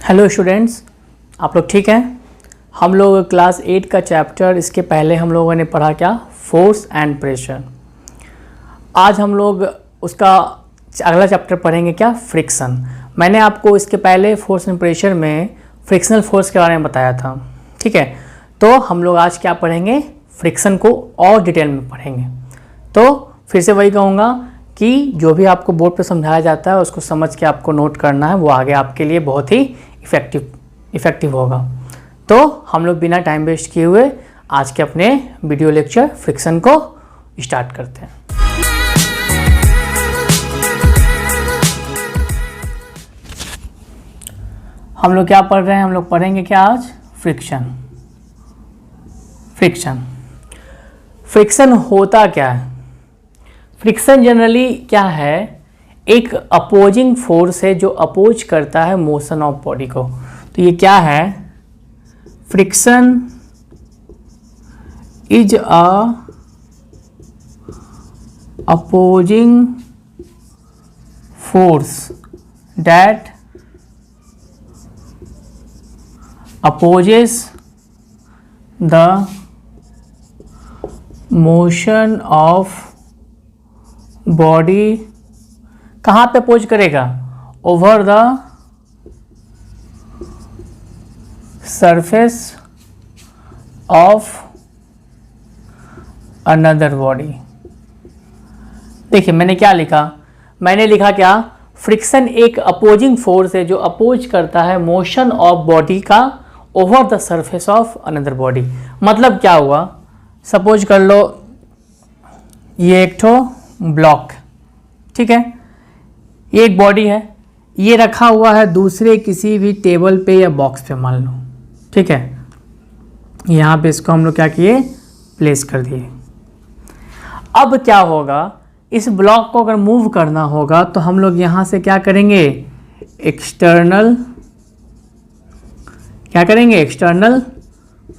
Hello students, आप लोग ठीक हैं। हम लोग क्लास 8 का चैप्टर इसके पहले हम लोगों ने पढ़ा क्या, फोर्स एंड प्रेशर। आज हम लोग उसका अगला चैप्टर पढ़ेंगे क्या, फ्रिक्शन। मैंने आपको इसके पहले फोर्स एंड प्रेशर में फ्रिक्शनल फोर्स के बारे में बताया था, ठीक है। तो हम लोग आज क्या पढ़ेंगे, फ्रिक्शन को और डिटेल में पढ़ेंगे। तो फिर से वही कहूँगा कि जो भी आपको बोर्ड पे समझाया जाता है उसको समझ के आपको नोट करना है, वो आगे आपके लिए बहुत ही इफ़ेक्टिव होगा। तो हम लोग बिना टाइम वेस्ट किए हुए आज के अपने वीडियो लेक्चर फ्रिक्शन को स्टार्ट करते हैं। हम लोग क्या पढ़ रहे हैं, हम लोग पढ़ेंगे क्या आज, फ्रिक्शन। फ्रिक्शन होता क्या है। फ्रिक्शन जनरली क्या है, एक अपोजिंग फोर्स है जो अपोज करता है मोशन ऑफ बॉडी को। तो ये क्या है, friction is a opposing force that opposes the motion of body. कहाँ पे अपोज करेगा, over the surface of another body. देखिए मैंने क्या लिखा, मैंने लिखा क्या, फ्रिक्शन एक अपोजिंग फोर्स है जो अपोज करता है मोशन ऑफ बॉडी का over the surface of another body. मतलब क्या हुआ, सपोज कर लो ये एक ठो ब्लॉक, ठीक है, ये एक बॉडी है, ये रखा हुआ है दूसरे किसी भी टेबल पे या बॉक्स पे मान लो, ठीक है। यहाँ पे इसको हम लोग क्या किए, प्लेस कर दिए। अब क्या होगा, इस ब्लॉक को अगर मूव करना होगा तो हम लोग यहाँ से क्या करेंगे, एक्सटर्नल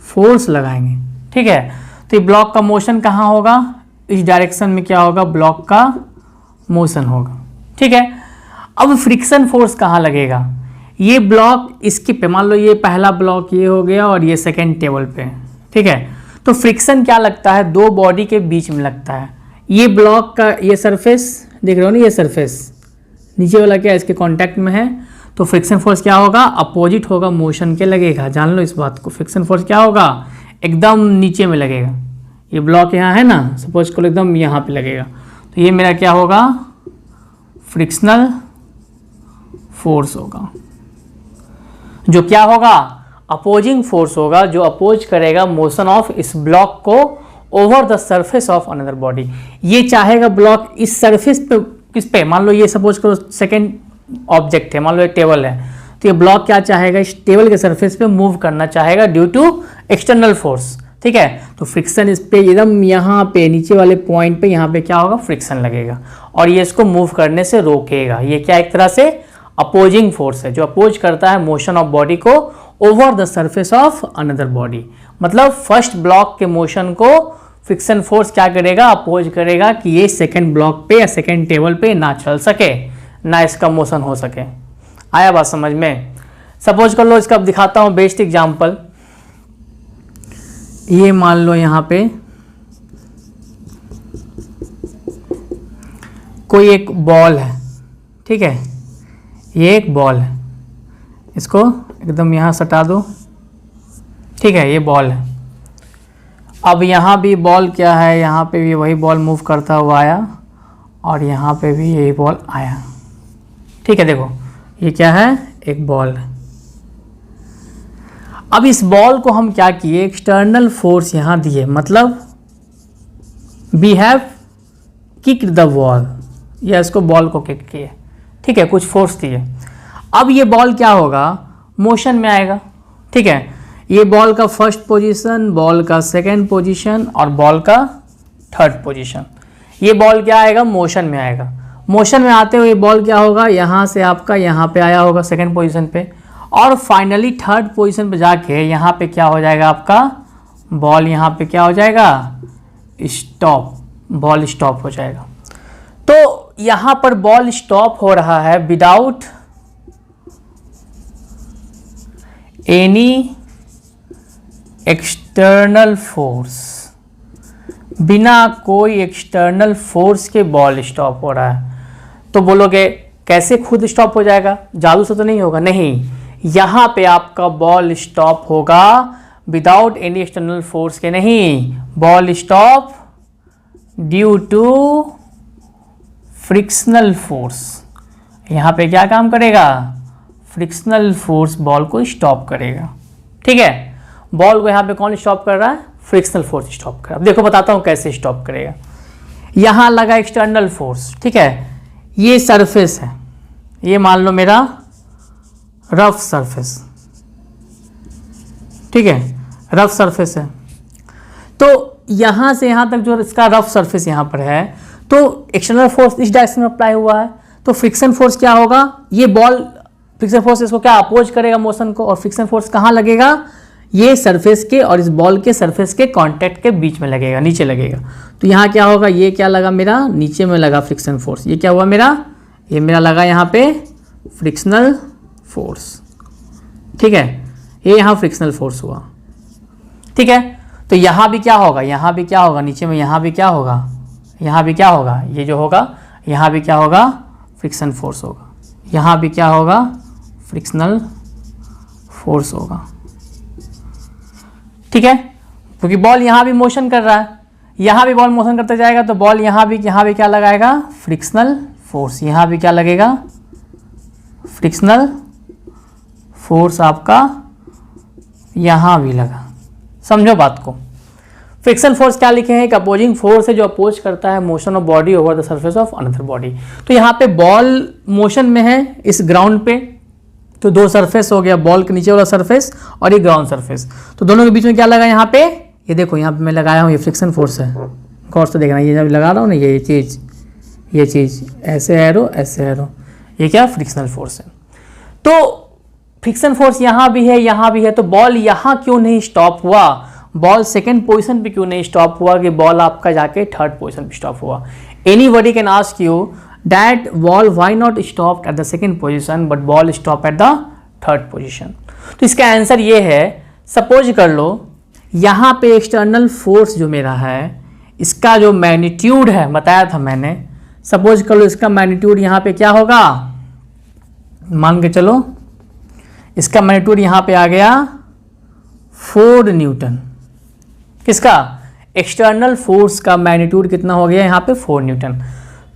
फोर्स लगाएंगे, ठीक है। तो ये ब्लॉक का मोशन कहाँ होगा, इस डायरेक्शन में क्या होगा, ब्लॉक का मोशन होगा, ठीक है। अब फ्रिक्शन फोर्स कहाँ लगेगा, ये ब्लॉक इसके पे, मान लो ये पहला ब्लॉक ये हो गया और ये सेकेंड टेबल पे, ठीक है। तो फ्रिक्शन क्या लगता है, दो बॉडी के बीच में लगता है। ये ब्लॉक का ये सरफेस देख रहे हो ना, ये सरफेस नीचे वाला क्या इसके कांटेक्ट में है, तो फ्रिक्शन फोर्स क्या होगा, अपोजिट होगा मोशन के लगेगा। जान लो इस बात को, फ्रिक्शन फोर्स क्या होगा, एकदम नीचे में लगेगा। ये ब्लॉक यहाँ है ना, सपोज को एकदम यहाँ पे लगेगा, तो ये मेरा क्या होगा, फ्रिक्शनल फोर्स होगा, जो क्या होगा, अपोजिंग फोर्स होगा, जो अपोज करेगा मोशन ऑफ इस ब्लॉक को over the surface of another body. ये चाहेगा ब्लॉक इस सरफेस पे, किस पे, मान लो ये सपोज करो सेकेंड ऑब्जेक्ट है, मान लो एक टेबल है, तो ये ब्लॉक क्या चाहेगा, इस टेबल के सरफेस पे मूव करना चाहेगा ड्यू टू एक्सटर्नल फोर्स, ठीक है। तो फ्रिक्शन इस पे एकदम यहाँ पे नीचे वाले पॉइंट पे यहाँ पे क्या होगा, फ्रिक्शन लगेगा और ये इसको मूव करने से रोकेगा। ये क्या एक तरह से अपोजिंग फोर्स है जो अपोज करता है मोशन ऑफ बॉडी को over the surface of another body. मतलब फर्स्ट ब्लॉक के मोशन को फ्रिक्शन फोर्स क्या करेगा, अपोज करेगा कि ये सेकेंड ब्लॉक पे या सेकेंड टेबल पे ना चल सके, ना इसका मोशन हो सके। आया बात समझ में। सपोज कर लो, इसका अब दिखाता हूँ बेस्ट एग्जाम्पल। ये मान लो यहाँ पे कोई एक बॉल है, ठीक है, ये एक बॉल है, इसको एकदम यहाँ सटा दो, ठीक है, ये बॉल है। अब यहाँ भी बॉल क्या है, यहाँ पे भी वही बॉल मूव करता हुआ आया और यहाँ पे भी यही बॉल आया, ठीक है। देखो ये क्या है, एक बॉल है। अब इस बॉल को हम क्या किए, एक्सटर्नल फोर्स यहाँ दिए, मतलब we have kicked the ball, या इसको बॉल को किक किए, ठीक है, कुछ फोर्स दिए। अब ये बॉल क्या होगा, मोशन में आएगा, ठीक है। ये बॉल का फर्स्ट पोजीशन, बॉल का सेकंड पोजीशन और बॉल का थर्ड पोजीशन, ये बॉल क्या आएगा, मोशन में आएगा। मोशन में आते हुए बॉल क्या होगा, यहाँ से आपका यहाँ पे आया होगा सेकंड पोजीशन पे, और फाइनली थर्ड पोजीशन पे जाके यहाँ पे क्या हो जाएगा, आपका बॉल यहाँ पे क्या हो जाएगा, स्टॉप, बॉल स्टॉप हो जाएगा। तो यहाँ पर बॉल स्टॉप हो रहा है विदाउट एनी एक्सटर्नल फोर्स, बिना कोई एक्सटर्नल फोर्स के बॉल स्टॉप हो रहा है। तो बोलोगे कैसे खुद स्टॉप हो जाएगा, जादू से तो नहीं होगा? नहीं, यहाँ पे आपका बॉल स्टॉप होगा विदाउट एनी एक्सटर्नल फोर्स के। नहीं, ball stop due to frictional force. यहाँ पे क्या काम करेगा? फ्रिक्शनल फोर्स बॉल को स्टॉप करेगा। ठीक है, बॉल को यहाँ पे कौन स्टॉप कर रहा है? फ्रिक्शनल फोर्स स्टॉप कर रहा है। अब देखो बताता हूँ कैसे स्टॉप करेगा। यहाँ लगा एक्सटर्नल फोर्स, ठीक है, ये सरफेस है, ये मान लो मेरा रफ सरफेस, ठीक है, रफ सरफेस है। तो यहाँ से यहाँ तक जो इसका रफ सरफेस यहाँ पर है, तो एक्सटर्नल फोर्स इस डायरेक्शन में अप्लाई हुआ है, तो फ्रिक्शन फोर्स क्या होगा? ये बॉल फ्रिक्शन फोर्स इसको क्या अपोज करेगा मोशन को, और फ्रिक्शन फोर्स कहाँ लगेगा? ये सरफेस के और इस बॉल के सरफेस के कांटेक्ट के बीच में लगेगा, नीचे लगेगा। तो यहाँ क्या होगा? ये क्या लगा मेरा? नीचे में लगा फ्रिक्शन फोर्स। ये क्या हुआ मेरा? ये मेरा लगा यहाँ पे फ्रिक्शनल फोर्स, ठीक है, ये यहाँ फ्रिक्शनल फोर्स हुआ। ठीक है, तो यहाँ भी क्या होगा? यहाँ भी क्या होगा? नीचे में यहाँ भी क्या होगा? यहाँ भी क्या होगा? ये जो होगा यहाँ भी क्या होगा? फ्रिक्शन फोर्स होगा। यहाँ भी क्या होगा? फ्रिक्शनल फोर्स होगा। ठीक है, क्योंकि बॉल यहाँ भी मोशन कर रहा है, यहाँ भी बॉल मोशन करते जाएगा, तो बॉल यहाँ भी क्या लगाएगा? Frictional force. यहाँ भी क्या लगेगा? फ्रिक्शनल फोर्स आपका यहाँ भी लगा। समझो बात को। फ्रिक्शन फोर्स क्या लिखे हैं? एक अपोजिंग फोर्स है जो अपोज करता है motion of body over the surface of another body. तो यहाँ पे बॉल मोशन में है इस ग्राउंड पे, तो दो सरफेस हो गया, बॉल के नीचे वाला सरफेस और ये ग्राउंड सरफेस। तो दोनों के बीच में क्या लगा यहाँ पे? ये देखो यहाँ पे मैं लगाया हूँ, ये फ्रिक्शन फोर्स है, गौर से देखना। ये जब लगा रहा हूँ ना, ये चीज़ ऐसे एरो, ऐसे एरो, ये क्या? फ्रिक्शनल फोर्स है। तो फ्रिक्शन फोर्स यहाँ भी है, यहाँ भी है, तो बॉल यहाँ क्यों नहीं स्टॉप हुआ? बॉल सेकेंड पोजीशन पे क्यों नहीं स्टॉप हुआ कि बॉल आपका जाके थर्ड पोजीशन पे स्टॉप हुआ? Anybody can ask you that ball why not stop at the second position but ball stop at the third position. तो इसका आंसर ये है, सपोज कर लो यहाँ पे एक्सटर्नल फोर्स जो मेरा है, इसका जो मैग्नीट्यूड है, बताया था मैंने, सपोज कर लो इसका मैग्नीट्यूड यहाँ पे क्या होगा? मान के चलो इसका मैग्नीट्यूड यहाँ पे आ गया 4 न्यूटन। किसका? एक्सटर्नल फोर्स का मैग्नीट्यूड कितना हो गया यहाँ पे? 4 न्यूटन।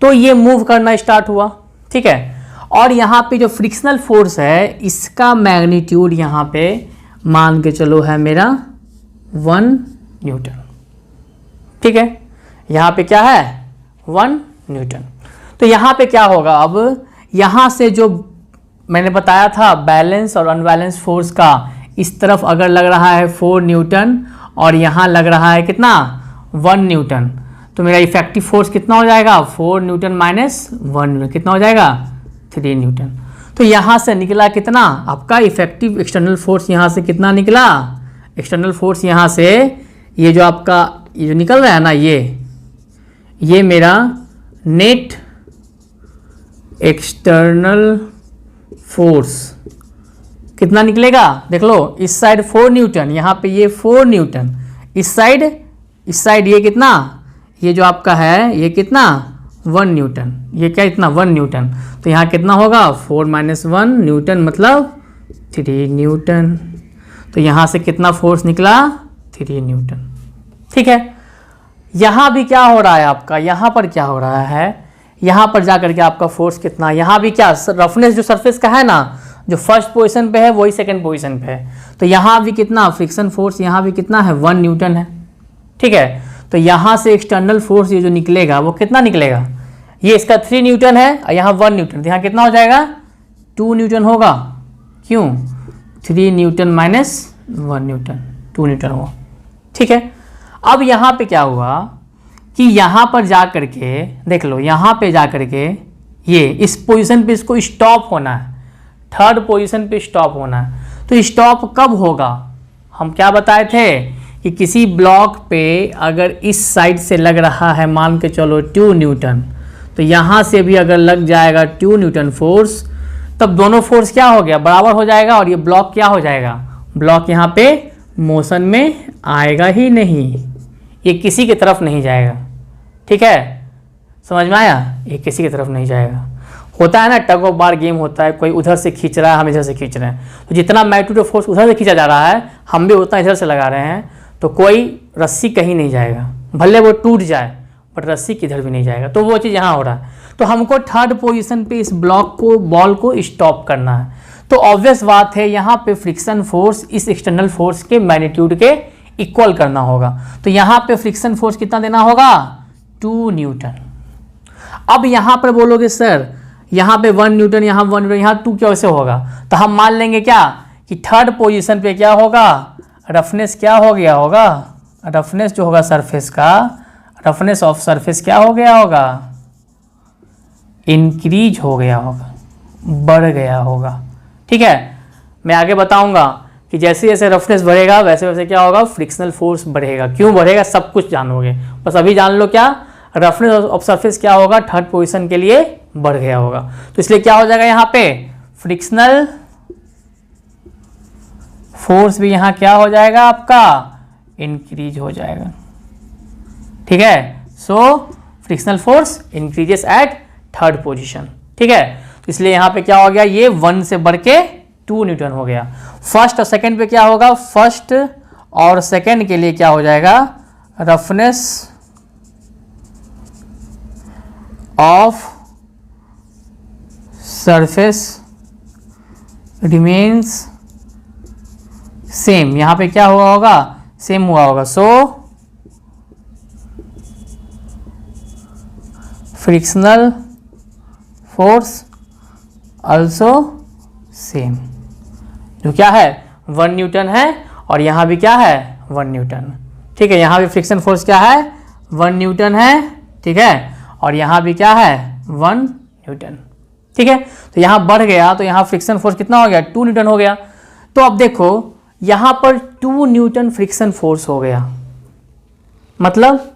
तो ये मूव करना स्टार्ट हुआ, ठीक है, और यहाँ पे जो फ्रिक्शनल फोर्स है इसका मैग्नीट्यूड यहाँ पे मान के चलो है मेरा 1 न्यूटन। ठीक है, यहाँ पे क्या है? 1 न्यूटन। तो यहाँ पे क्या होगा? अब यहाँ से जो मैंने बताया था बैलेंस और अनबैलेंस फोर्स का, इस तरफ अगर लग रहा है 4 न्यूटन और यहाँ लग रहा है कितना? 1 न्यूटन, तो मेरा इफेक्टिव फोर्स कितना हो जाएगा? 4 न्यूटन माइनस 1 न्यूटन, कितना हो जाएगा? 3 न्यूटन। तो यहाँ से निकला कितना? आपका इफेक्टिव एक्सटर्नल फोर्स यहाँ से कितना निकला? एक्सटर्नल फोर्स यहाँ से ये जो आपका ये जो निकल रहा है ना, ये मेरा नेट एक्सटर्नल फोर्स कितना निकलेगा? देख लो, इस साइड 4 न्यूटन, यहाँ पे ये 4 न्यूटन, इस साइड ये कितना? ये जो आपका है ये कितना? 1 न्यूटन। ये क्या? इतना 1 न्यूटन। तो यहाँ कितना होगा? 4 माइनस 1 न्यूटन मतलब 3 न्यूटन। तो यहाँ से कितना फोर्स निकला? 3 न्यूटन। ठीक है, यहाँ भी क्या हो रहा है आपका? यहाँ पर क्या हो रहा है? यहाँ पर जा करके आपका फोर्स कितना? यहाँ भी क्या? रफनेस जो सरफेस का है ना, जो फर्स्ट पोजीशन पे है वही सेकंड पोजीशन पे है। तो यहाँ भी कितना? फ्रिक्शन फोर्स यहाँ भी कितना है? 1 न्यूटन है। ठीक है, तो यहाँ से एक्सटर्नल फोर्स ये जो निकलेगा वो कितना निकलेगा? ये इसका 3 न्यूटन है और यहाँ 1 न्यूटन, तो यहाँ कितना हो जाएगा? 2 न्यूटन होगा। क्यों? 3 न्यूटन माइनस 1 न्यूटन, 2 न्यूटन हुआ। ठीक है, अब यहाँ पे क्या हुआ कि यहाँ पर जा करके देख लो, यहाँ पे जा करके ये इस पोजीशन पे इसको स्टॉप होना है, थर्ड पोजीशन पे स्टॉप होना है। तो स्टॉप कब होगा? हम क्या बताए थे कि किसी ब्लॉक पे अगर इस साइड से लग रहा है मान के चलो 2 न्यूटन, तो यहाँ से भी अगर लग जाएगा 2 न्यूटन फोर्स, तब दोनों फोर्स क्या हो गया? बराबर हो जाएगा और ये ब्लॉक क्या हो जाएगा? ब्लॉक यहाँ पे मोशन में आएगा ही नहीं, ये किसी की तरफ नहीं जाएगा। ठीक है, समझ में आया? ये किसी की तरफ नहीं जाएगा। होता है ना, टग ऑफ बार गेम होता है, कोई उधर से खींच रहा है, हम इधर से खींच रहे हैं, तो जितना मैग्नीट्यूड ऑफ फोर्स उधर से खींचा जा रहा है हम भी उतना इधर से लगा रहे हैं, तो कोई रस्सी कहीं नहीं जाएगा, भले वो टूट जाए बट रस्सी किधर भी नहीं जाएगा। तो वो चीज़ यहाँ हो रहा है। तो हमको थर्ड पोजीशन पे इस ब्लॉक को, बॉल को स्टॉप करना है। तो ऑब्वियस बात है यहाँ पे फ्रिक्शन फोर्स इस एक्सटर्नल फोर्स के मैग्नीट्यूड के इक्वल करना होगा। तो यहाँ पे फ्रिक्शन फोर्स कितना देना होगा? 2 न्यूटन। अब यहाँ पर बोलोगे सर यहाँ पे 1 न्यूटन, यहाँ 1 न्यूटन, यहाँ 2 कैसे होगा? तो हम मान लेंगे क्या कि थर्ड पोजीशन पे क्या होगा, रफनेस क्या हो गया होगा, रफनेस जो होगा सरफेस का, रफनेस ऑफ सरफेस क्या हो गया होगा, इंक्रीज हो गया होगा, बढ़ गया होगा। ठीक है, मैं आगे बताऊंगा कि जैसे जैसे रफनेस बढ़ेगा वैसे वैसे क्या होगा, फ्रिक्शनल फोर्स बढ़ेगा। क्यों बढ़ेगा सब कुछ जानोगे, बस अभी जान लो क्या रफनेस ऑफ सरफेस क्या होगा, थर्ड पोजीशन के लिए बढ़ गया होगा। तो इसलिए क्या हो जाएगा यहाँ पे, फ्रिक्शनल फोर्स भी यहाँ क्या हो जाएगा आपका, इंक्रीज हो जाएगा। ठीक है, सो frictional force increases eight third position. ठीक है, तो इसलिए यहाँ पे क्या हो गया, ये 1 से बढ़ के 2 न्यूटन हो गया। फर्स्ट और सेकंड पे क्या होगा, फर्स्ट और सेकंड के लिए क्या हो जाएगा, roughness of surface remains same. यहाँ पे क्या हुआ होगा, सेम हुआ होगा। सो फ्रिक्शनल फोर्स आल्सो सेम, जो क्या है 1 न्यूटन है, और यहाँ भी क्या है 1 न्यूटन। ठीक है, यहाँ भी फ्रिक्शन फोर्स क्या है 1 न्यूटन है। ठीक है, और यहाँ भी क्या है 1 न्यूटन। ठीक है, तो यहाँ बढ़ गया तो यहाँ फ्रिक्शन फोर्स कितना हो गया, 2 न्यूटन हो गया। तो अब देखो यहाँ पर 2 न्यूटन फ्रिक्शन फोर्स हो गया, मतलब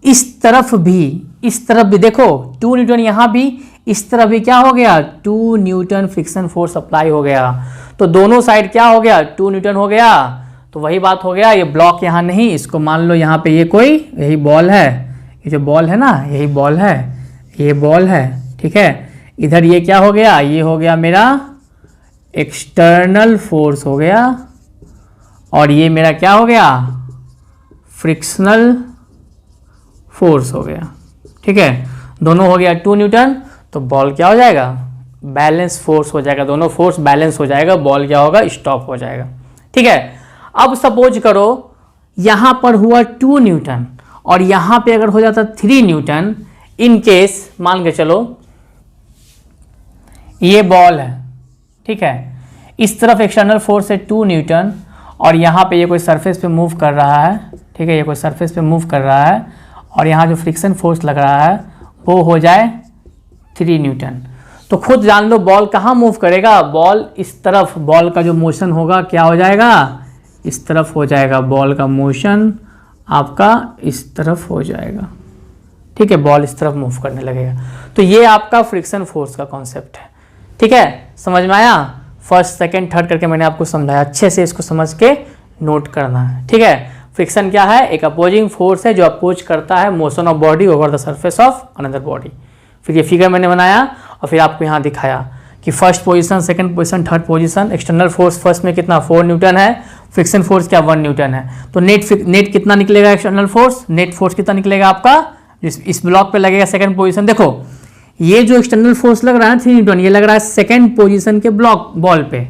इस तरफ भी देखो 2 न्यूटन, यहाँ भी इस तरफ भी क्या हो गया 2 न्यूटन फ्रिक्शन फोर्स अप्लाई हो गया। तो दोनों साइड क्या हो गया 2 न्यूटन हो गया। तो वही बात हो गया, ये ब्लॉक यहाँ नहीं, इसको मान लो यहाँ पे ये कोई यही बॉल है, ये जो बॉल है ना यही बॉल है, ये बॉल है। ठीक है, इधर ये क्या हो गया, ये हो गया मेरा एक्सटर्नल फोर्स हो गया, और ये मेरा क्या हो गया फ्रिक्शनल फोर्स हो गया। ठीक है, दोनों हो गया 2 न्यूटन, तो बॉल क्या हो जाएगा, बैलेंस फोर्स हो जाएगा, दोनों फोर्स बैलेंस हो जाएगा, बॉल क्या होगा, स्टॉप हो जाएगा। ठीक है, अब सपोज करो यहाँ पर हुआ 2 न्यूटन और यहाँ पे अगर हो जाता 3 न्यूटन, इन केस मान के चलो ये बॉल है। ठीक है, इस तरफ एक्सटर्नल फोर्स है 2 न्यूटन, और यहाँ पे ये कोई सरफेस पे मूव कर रहा है। ठीक है, ये कोई सरफेस पे मूव कर रहा है, और यहाँ जो फ्रिक्शन फोर्स लग रहा है वो हो जाए 3 न्यूटन। तो खुद जान लो बॉल कहाँ मूव करेगा, बॉल इस तरफ, बॉल का जो मोशन होगा क्या हो जाएगा, इस तरफ हो जाएगा, बॉल का मोशन आपका इस तरफ हो जाएगा। ठीक है, बॉल इस तरफ मूव करने लगेगा। तो ये आपका फ्रिक्शन फोर्स का कॉन्सेप्ट है। ठीक है, समझ में आया? फर्स्ट सेकंड थर्ड करके मैंने आपको समझाया, अच्छे से इसको समझ के नोट करना है। ठीक है, फ्रिक्शन क्या है, एक अपोजिंग फोर्स है जो अपोज करता है motion of body over the surface of another body. फिर ये फिगर मैंने बनाया और फिर आपको यहाँ दिखाया कि first position, second position, third position, external force first में कितना 4 न्यूटन है, फ्रिक्शन फोर्स क्या 1 न्यूटन है। तो नेट कितना निकलेगा, एक्सटर्नल फोर्स नेट फोर्स कितना निकलेगा आपका, इस ब्लॉक पे लगेगा सेकंड पोजीशन। देखो ये जो एक्सटर्नल फोर्स लग रहा है 3 न्यूटन, ये लग रहा है सेकंड पोजीशन के ब्लॉक बॉल पे।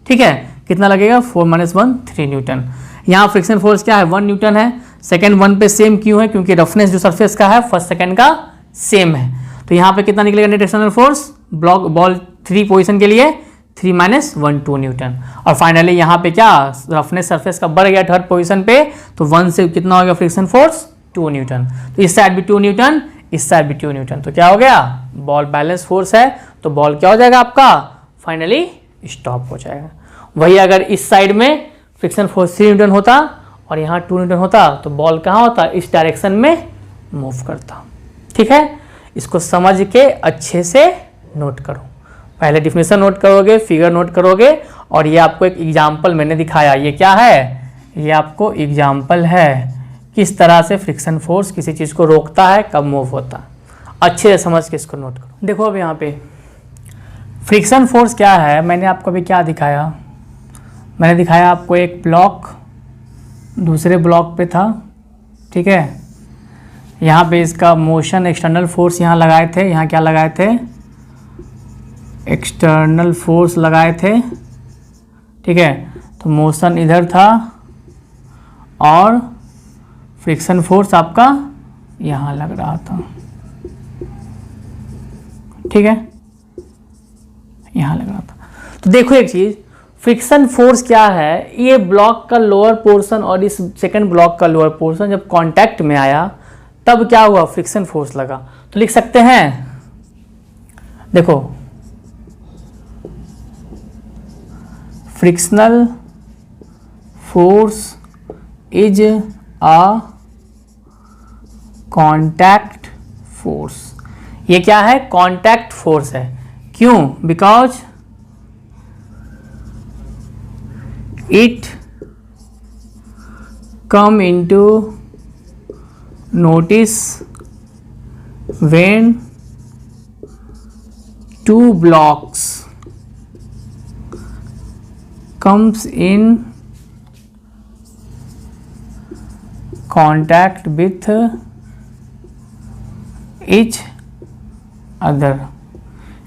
ठीक है, कितना लगेगा 4 - 1 3 न्यूटन। यहाँ फ्रिक्शन फोर्स क्या है 1 न्यूटन है, सेकंड 1 पे सेम क्यों है, क्योंकि रफनेस जो सरफेस का है फर्स्ट सेकंड का सेम है। तो यहाँ पे कितना निकलेगा net external force block ball 3 position के लिए 3 - 1 2 न्यूटन। और फाइनली यहाँ पे क्या रफनेस सरफेस का बढ़ गया थर्ड पोजीशन पे, तो 1 से कितना हो गया फ्रिक्शन फोर्स 2 न्यूटन। तो इस साइड भी 2 न्यूटन, इस साइड भी 2 न्यूटन, तो क्या हो गया बॉल बैलेंस फोर्स है, तो बॉल क्या हो जाएगा आपका फाइनली स्टॉप हो जाएगा। वही अगर इस साइड में फ्रिक्शन फोर्स 3 न्यूटन होता और यहाँ 2 न्यूटन होता, तो बॉल कहाँ होता, इस डायरेक्शन में मूव करता। ठीक है, इसको समझ के अच्छे से नोट करो, पहले डिफिनेशन नोट करोगे, फिगर नोट करोगे, और ये आपको एक एग्जाम्पल मैंने दिखाया। ये क्या है, ये आपको एग्जाम्पल है किस तरह से फ्रिक्शन फोर्स किसी चीज़ को रोकता है, कब मूव होता है। अच्छे से समझ के इसको नोट करो। देखो अब यहाँ पे फ्रिक्शन फोर्स क्या है, मैंने आपको अभी क्या दिखाया, मैंने दिखाया आपको एक ब्लॉक दूसरे ब्लॉक पे था, ठीक है। यहाँ पे इसका मोशन एक्सटर्नल फोर्स यहाँ लगाए थे, यहाँ क्या लगाए थे, एक्सटर्नल फोर्स लगाए थे, ठीक है। तो मोशन इधर था और फ्रिक्शन फोर्स आपका यहाँ लग रहा था, ठीक है, यहाँ लग रहा था। तो देखो एक चीज़, फ्रिक्शन फोर्स क्या है, ये ब्लॉक का लोअर पोर्शन और इस सेकंड ब्लॉक का लोअर पोर्शन जब कांटेक्ट में आया तब क्या हुआ, फ्रिक्शन फोर्स लगा। तो लिख सकते हैं, देखो frictional force is a contact force. ये क्या है, कांटेक्ट फोर्स है। क्यों, because it come into notice when two blocks comes in contact with each other।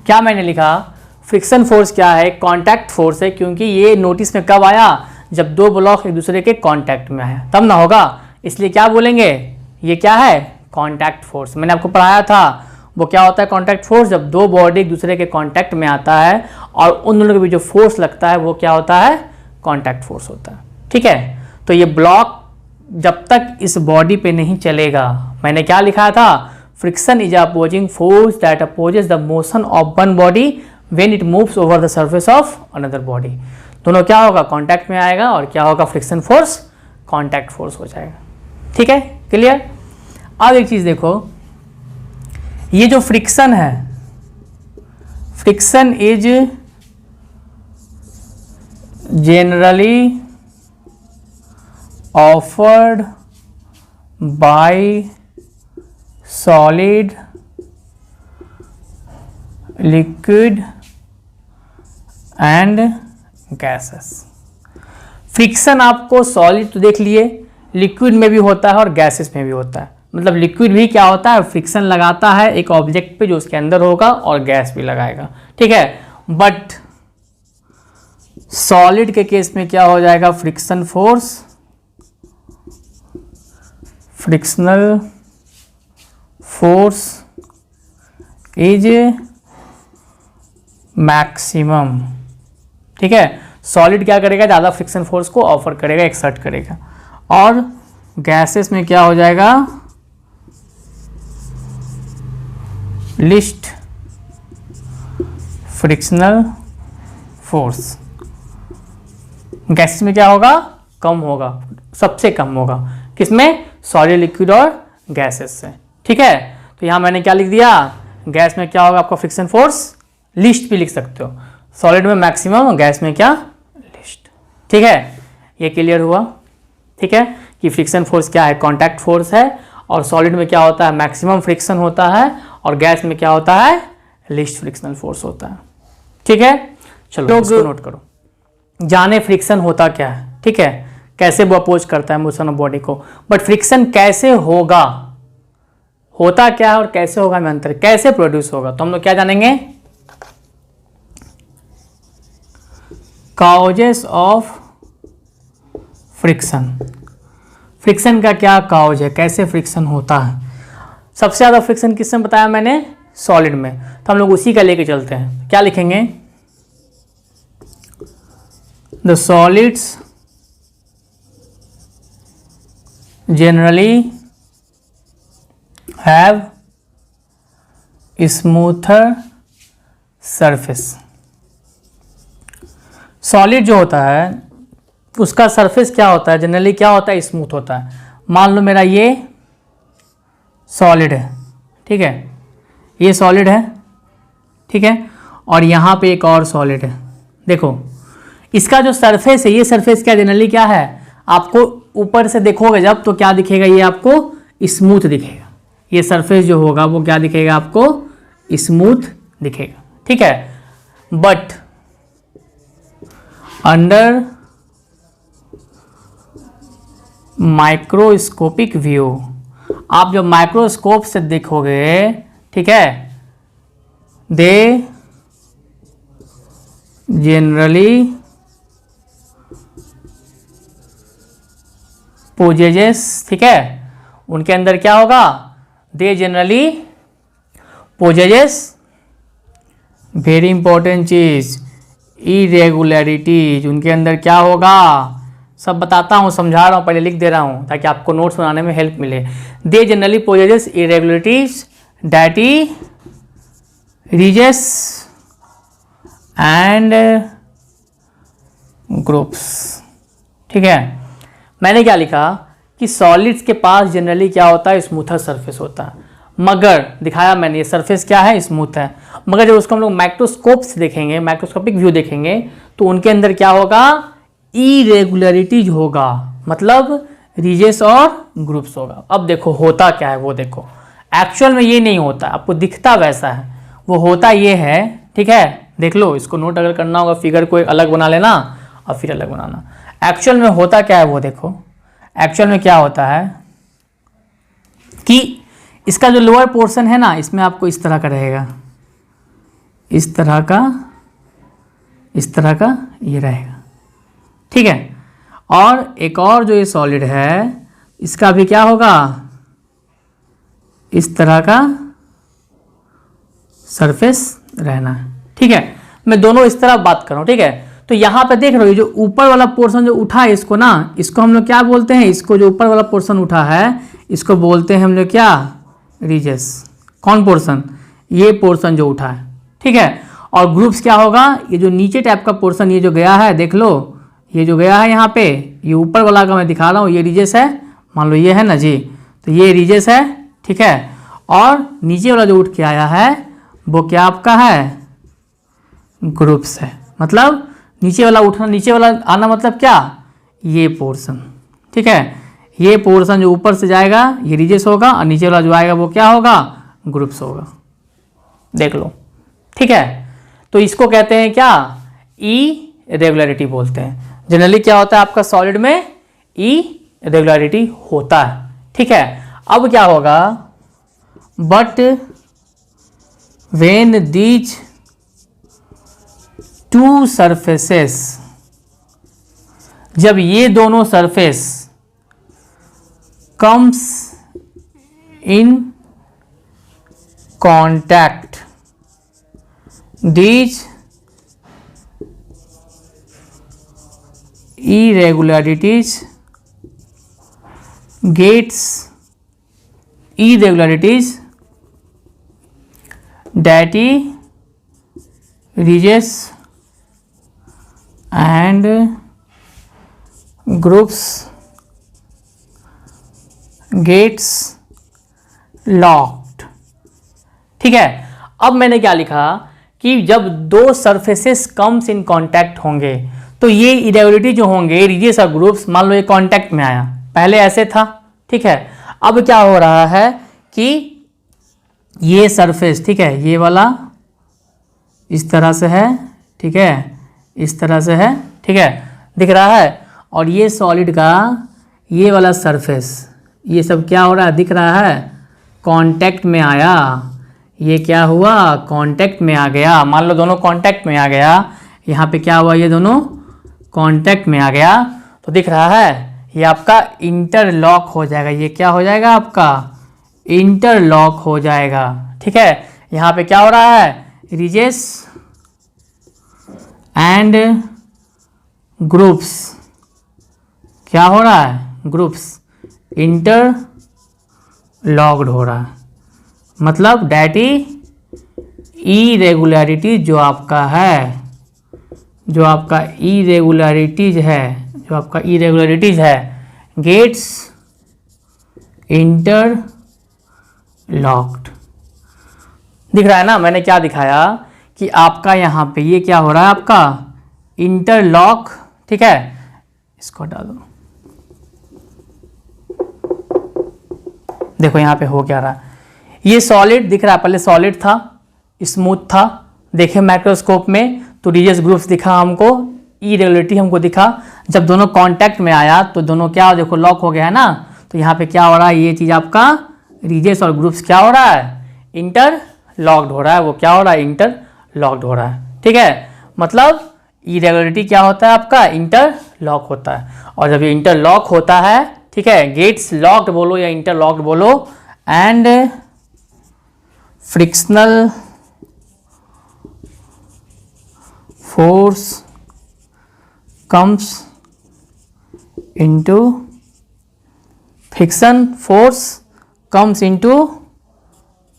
क्या मैंने लिखा, फ्रिक्शन फोर्स क्या है, कांटेक्ट फोर्स है, क्योंकि ये नोटिस में कब आया, जब दो ब्लॉक एक दूसरे के कांटेक्ट में आया तब ना होगा, इसलिए क्या बोलेंगे, ये क्या है, कांटेक्ट फोर्स। मैंने आपको पढ़ाया था वो क्या होता है, कांटेक्ट फोर्स, जब दो बॉडी एक दूसरे के कांटेक्ट में आता है और उन दोनों के बीच जो फोर्स लगता है वो क्या होता है, कांटेक्ट फोर्स होता है, ठीक है। तो ये ब्लॉक जब तक इस बॉडी पे नहीं चलेगा, मैंने क्या लिखा था, friction is opposing force that opposes the motion of one body when it moves over the surface of another body। दोनों क्या होगा, कांटेक्ट में आएगा और क्या होगा, फ्रिक्शन फोर्स कांटेक्ट फोर्स हो जाएगा, ठीक है, क्लियर। अब एक चीज देखो, ये जो फ्रिक्शन है, friction is generally offered by solid, liquid and gases. Friction आपको सॉलिड तो देख लिए, लिक्विड में भी होता है और गैसेस में भी होता है। मतलब लिक्विड भी क्या होता है, फ्रिक्शन लगाता है एक ऑब्जेक्ट पे जो उसके अंदर होगा और गैस भी लगाएगा, ठीक है। बट सॉलिड के केस में क्या हो जाएगा, friction force, frictional force is maximum, ठीक है। सॉलिड क्या करेगा, ज़्यादा फ्रिक्शन फोर्स को ऑफर करेगा, एक्सर्ट करेगा। और गैसेस में क्या हो जाएगा, लिस्ट फ्रिक्शनल फोर्स। गैसेस में क्या होगा, कम होगा, सबसे कम होगा, किसमें, सॉलिड, लिक्विड और गैसेस से, ठीक है। तो यहाँ मैंने क्या लिख दिया, गैस में क्या होगा आपका फ्रिक्शन फोर्स, लिस्ट भी लिख सकते हो, सॉलिड में मैक्सिमम और गैस में क्या, लिस्ट, ठीक है। ये क्लियर हुआ, ठीक है, कि फ्रिक्शन फोर्स क्या है, कांटेक्ट फोर्स है, और सॉलिड में क्या होता है, मैक्सिमम फ्रिक्शन होता है, और गैस में क्या होता है, लिस्ट फ्रिक्शनल फोर्स होता है, ठीक है। चलो इसको नोट करो, जाने फ्रिक्शन होता क्या है, ठीक है, कैसे वो अपोज करता है मोशन ऑफ बॉडी को। बट फ्रिक्शन कैसे होगा, होता क्या है और कैसे होगा में अंतर, कैसे प्रोड्यूस होगा, तो हम लोग क्या जानेंगे, काउजेस ऑफ फ्रिक्शन। फ्रिक्शन का क्या काउज है, कैसे फ्रिक्शन होता है। सबसे ज़्यादा फ्रिक्शन किससे बताया मैंने, सॉलिड में, तो हम लोग उसी का लेके चलते हैं। क्या लिखेंगे, the solids generally have smoother surface. Solid जो होता है उसका सरफेस क्या होता है, जनरली क्या होता है, स्मूथ होता है। मान लो मेरा ये सॉलिड है, ठीक है, ये सॉलिड है, ठीक है, और यहाँ पे एक और सॉलिड है। देखो इसका जो सरफेस है, ये सरफेस क्या जनरली क्या है, आपको ऊपर से देखोगे जब तो क्या दिखेगा, ये आपको स्मूथ दिखेगा। ये सरफेस जो होगा वो क्या दिखेगा, आपको स्मूथ दिखेगा, ठीक है। बट अंडर माइक्रोस्कोपिक व्यू, आप जब माइक्रोस्कोप से देखोगे, ठीक है, दे जनरली पोजेजेस, ठीक है, उनके अंदर क्या होगा, दे जनरली पोजेजेस वेरी इंपॉर्टेंट चीज इरेगुलरिटीज, उनके अंदर क्या होगा, सब बताता हूँ, समझा रहा हूँ, पहले लिख दे रहा हूँ ताकि आपको नोट्स बनाने में हेल्प मिले। दे जनरली पोजेजेस इरेगुलरिटीज डैटी रीजेस एंड ग्रुप्स, ठीक है। मैंने क्या लिखा कि सॉलिड्स के पास जनरली क्या होता है, स्मूथर सरफेस होता है, मगर दिखाया मैंने ये सरफेस क्या है, स्मूथ है, मगर जब उसको हम लोग माइक्रोस्कोप से देखेंगे, माइक्रोस्कोपिक व्यू देखेंगे, तो उनके अंदर क्या होगा, इरेगुलरिटीज होगा, मतलब रीजेस और ग्रुप्स होगा। अब देखो होता क्या है वो देखो, एक्चुअल में ये नहीं होता, आपको दिखता वैसा है, वो होता ये है, ठीक है। देख लो, इसको नोट अगर करना होगा, फिगर को एक अलग बना लेना और फिर अलग बनाना। एक्चुअल में होता क्या है वो देखो, एक्चुअल में क्या होता है कि इसका जो लोअर पोर्शन है ना, इसमें आपको इस तरह का रहेगा, इस तरह का, इस तरह का ये रहेगा, ठीक है। और एक और जो ये सॉलिड है, इसका भी क्या होगा, इस तरह का सरफेस रहना है, ठीक है। मैं दोनों इस तरह बात कर रहा हूँ, ठीक है। तो यहाँ पे देख रहे हो, ये जो ऊपर वाला पोर्शन जो उठा है, इसको ना, इसको हम लोग क्या बोलते हैं, इसको जो ऊपर वाला पोर्शन उठा है, इसको बोलते हैं हम लोग क्या, रीजेस। कौन पोर्शन, ये पोर्शन जो उठा है, ठीक है। और ग्रुप्स क्या होगा, ये जो नीचे टाइप का पोर्शन ये जो गया है, देख लो, ये जो गया है यहाँ पे, ये ऊपर वाला का मैं दिखा रहा हूँ, ये रीजेस है, मान लो ये है ना जी, तो ये रीजेस है, ठीक है। और नीचे वाला जो उठ के आया है वो क्या आपका है, ग्रुप्स है। मतलब नीचे वाला उठना, नीचे वाला आना मतलब क्या, ये पोर्शन, ठीक है। ये पोर्शन जो ऊपर से जाएगा ये रीजेस होगा, और नीचे वाला जो आएगा वो क्या होगा, ग्रुप्स होगा, देख लो, ठीक है। तो इसको कहते हैं क्या, इरेगुलरिटी बोलते हैं। जनरली क्या होता है आपका सॉलिड में, इरेगुलरिटी होता है, ठीक है। अब क्या होगा, but when these two surfaces, जब ये दोनों surface comes in contact, these irregularities gets irregularities that ridges and groups gets locked, ठीक है। अब मैंने क्या लिखा कि जब दो सरफेसेस कम्स इन कांटेक्ट होंगे तो ये इरेगुलरिटी जो होंगे, रीजेस और ग्रुप्स, मान लो ये कांटेक्ट में आया, पहले ऐसे था, ठीक है। अब क्या हो रहा है कि ये सरफेस, ठीक है, ये वाला इस तरह से है, ठीक है, इस तरह से है, ठीक है, दिख रहा है। और ये सॉलिड का ये वाला सरफेस, ये सब क्या हो रहा है, दिख रहा है, कांटेक्ट में आया, ये क्या हुआ, कांटेक्ट में आ गया। मान लो दोनों कांटेक्ट में आ गया, यहाँ पे क्या हुआ, ये दोनों कांटेक्ट में आ गया, तो दिख रहा है ये आपका इंटरलॉक हो जाएगा, ये क्या हो जाएगा आपका, इंटरलॉक हो जाएगा, ठीक है। यहाँ पे क्या हो रहा है, रीजेस एंड ग्रुप्स, क्या हो रहा है, ग्रुप्स इंटरलॉक्ड हो रहा है, मतलब डैटी इरेगुलरिटी जो आपका है, जो आपका इरेगुलरिटीज है, जो आपका इरेगुलरिटीज है, गेट्स इंटरलॉक्ड। दिख रहा है ना, मैंने क्या दिखाया कि आपका यहाँ पे ये क्या हो रहा है, आपका इंटरलॉक, ठीक है, इसको हटा दो। देखो यहाँ पे हो क्या रहा है, ये सॉलिड दिख रहा है, पहले सॉलिड था, स्मूथ था, देखे माइक्रोस्कोप में तो रिजिड ग्रुप्स दिखा हमको, इरेगुलरिटी हमको दिखा। जब दोनों कांटेक्ट में आया तो दोनों क्या, देखो लॉक हो गया है ना, तो यहाँ पे क्या हो रहा है, ये चीज़ आपका रिजिड और ग्रुप्स क्या हो रहा है, इंटरलॉक्ड हो रहा है। वो क्या हो रहा है, इंटरलॉक्ड हो रहा है, ठीक है। मतलब इरेगुलरिटी क्या होता है आपका, इंटरलॉक होता है। और जब ये इंटरलॉक होता है, ठीक है, गेट्स लॉक्ड बोलो या इंटरलॉक्ड बोलो, and frictional force comes into friction force comes into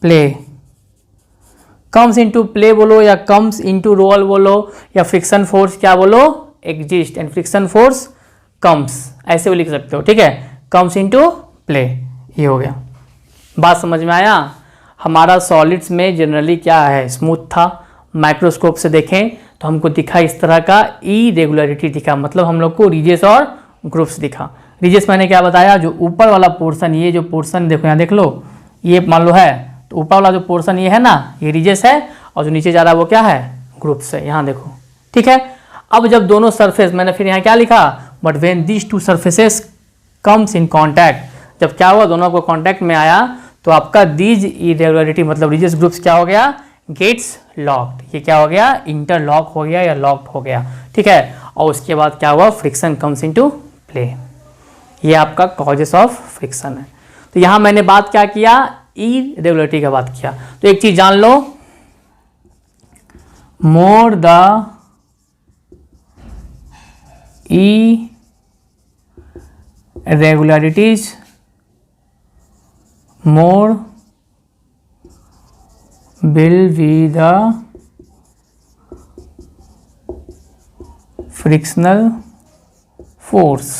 play, comes into play बोलो या comes into role बोलो या friction force क्या बोलो, exist and friction force comes, ऐसे भी लिख सकते हो, ठीक है, comes into play। ये हो गया, बात समझ में आया। हमारा सॉलिड्स में जनरली क्या है, स्मूथ था, माइक्रोस्कोप से देखें तो हमको दिखा इस तरह का इरेगुलरिटी दिखा, मतलब हम लोग को रिजेस और ग्रुप्स दिखा। रिजेस मैंने क्या बताया, जो ऊपर वाला पोर्शन, ये जो पोर्शन देखो यहाँ देख लो, ये मान लो है, तो ऊपर वाला जो पोर्शन ये है ना, ये रिजेस है, और जो नीचे जा रहा है वो क्या है, ग्रुप्स है, यहाँ देखो, ठीक है। अब जब दोनों सरफेस, मैंने फिर यहाँ क्या लिखा, but when these two surfaces comes in contact, जब क्या हुआ, दोनों को कॉन्टैक्ट में आया तो आपका दीज इरेगुलरिटी मतलब रिजेस ग्रुप्स क्या हो गया, गेट्स लॉक्ड, ये क्या हो गया, इंटरलॉक हो गया या लॉक्ड हो गया, ठीक है। और उसके बाद क्या हुआ, फ्रिक्शन कम्स इनटू प्ले। ये आपका कॉजेस ऑफ फ्रिक्शन है। तो यहाँ मैंने बात क्या किया, इरेगुलरिटी का बात किया। तो एक चीज जान लो, more the irregularities, more will be the frictional force।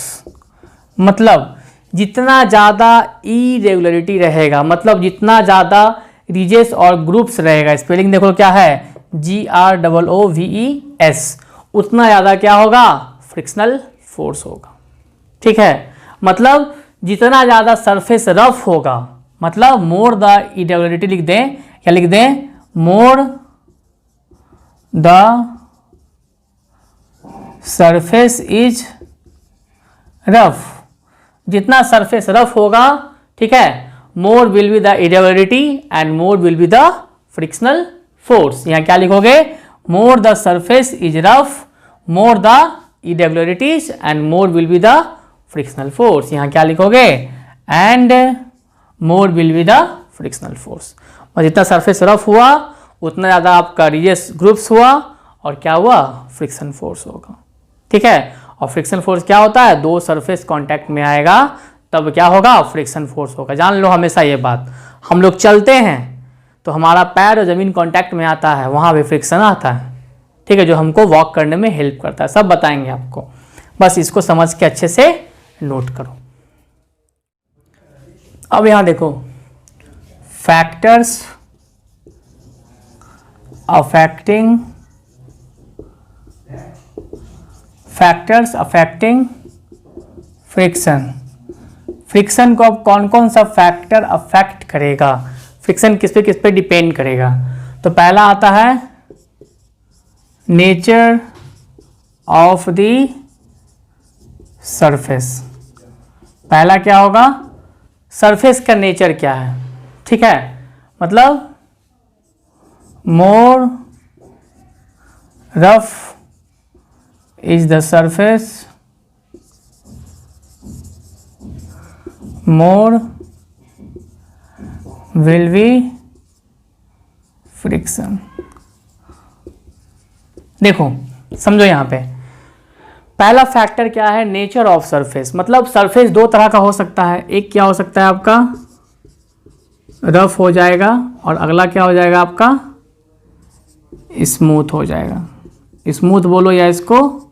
मतलब जितना ज़्यादा इरेगुलरिटी रहेगा, मतलब जितना ज़्यादा रिजेस और ग्रुप्स रहेगा, स्पेलिंग देखो क्या है, GROOVES, उतना ज़्यादा क्या होगा, फ्रिक्शनल फोर्स होगा, ठीक है। मतलब जितना ज़्यादा सरफेस रफ होगा, मतलब मोर द इरेगुलरिटी लिख दें, क्या लिख दें, more the surface is rough, जितना सरफेस रफ होगा, ठीक है, मोर will be the irregularity and more will be the frictional force. यहाँ क्या लिखोगे, more the surface is rough, more the irregularities and more will be the frictional force. यहाँ क्या लिखोगे, and more will be the frictional force. और जितना surface rough हुआ उतना ज़्यादा आपका रिजेस ग्रुप्स हुआ और क्या हुआ, फ्रिक्शन फोर्स होगा, ठीक है। और फ्रिक्शन फोर्स क्या होता है, दो सरफेस कांटेक्ट में आएगा तब क्या होगा, फ्रिक्शन फोर्स होगा। जान लो हमेशा ये बात, हम लोग चलते हैं तो हमारा पैर और ज़मीन कांटेक्ट में आता है, वहाँ भी फ्रिक्शन आता है, ठीक है, जो हमको वॉक करने में हेल्प करता है। सब बताएंगे आपको, बस इसको समझ के अच्छे से नोट करो। अब यहाँ देखो, फैक्टर्स अफेक्टिंग फ्रिक्शन। फ्रिक्शन को अब कौन कौन सा फैक्टर अफेक्ट करेगा, फ्रिक्शन किस पे डिपेंड करेगा। तो पहला आता है नेचर ऑफ द सरफेस। पहला क्या होगा, सरफेस का नेचर क्या है, ठीक है, मतलब more rough is the surface, more will be friction. देखो समझो यहाँ पे पहला फैक्टर क्या है, नेचर ऑफ सरफेस। मतलब सरफेस दो तरह का हो सकता है, एक क्या हो सकता है आपका रफ हो जाएगा और अगला क्या हो जाएगा आपका स्मूथ हो जाएगा। स्मूथ बोलो या इसको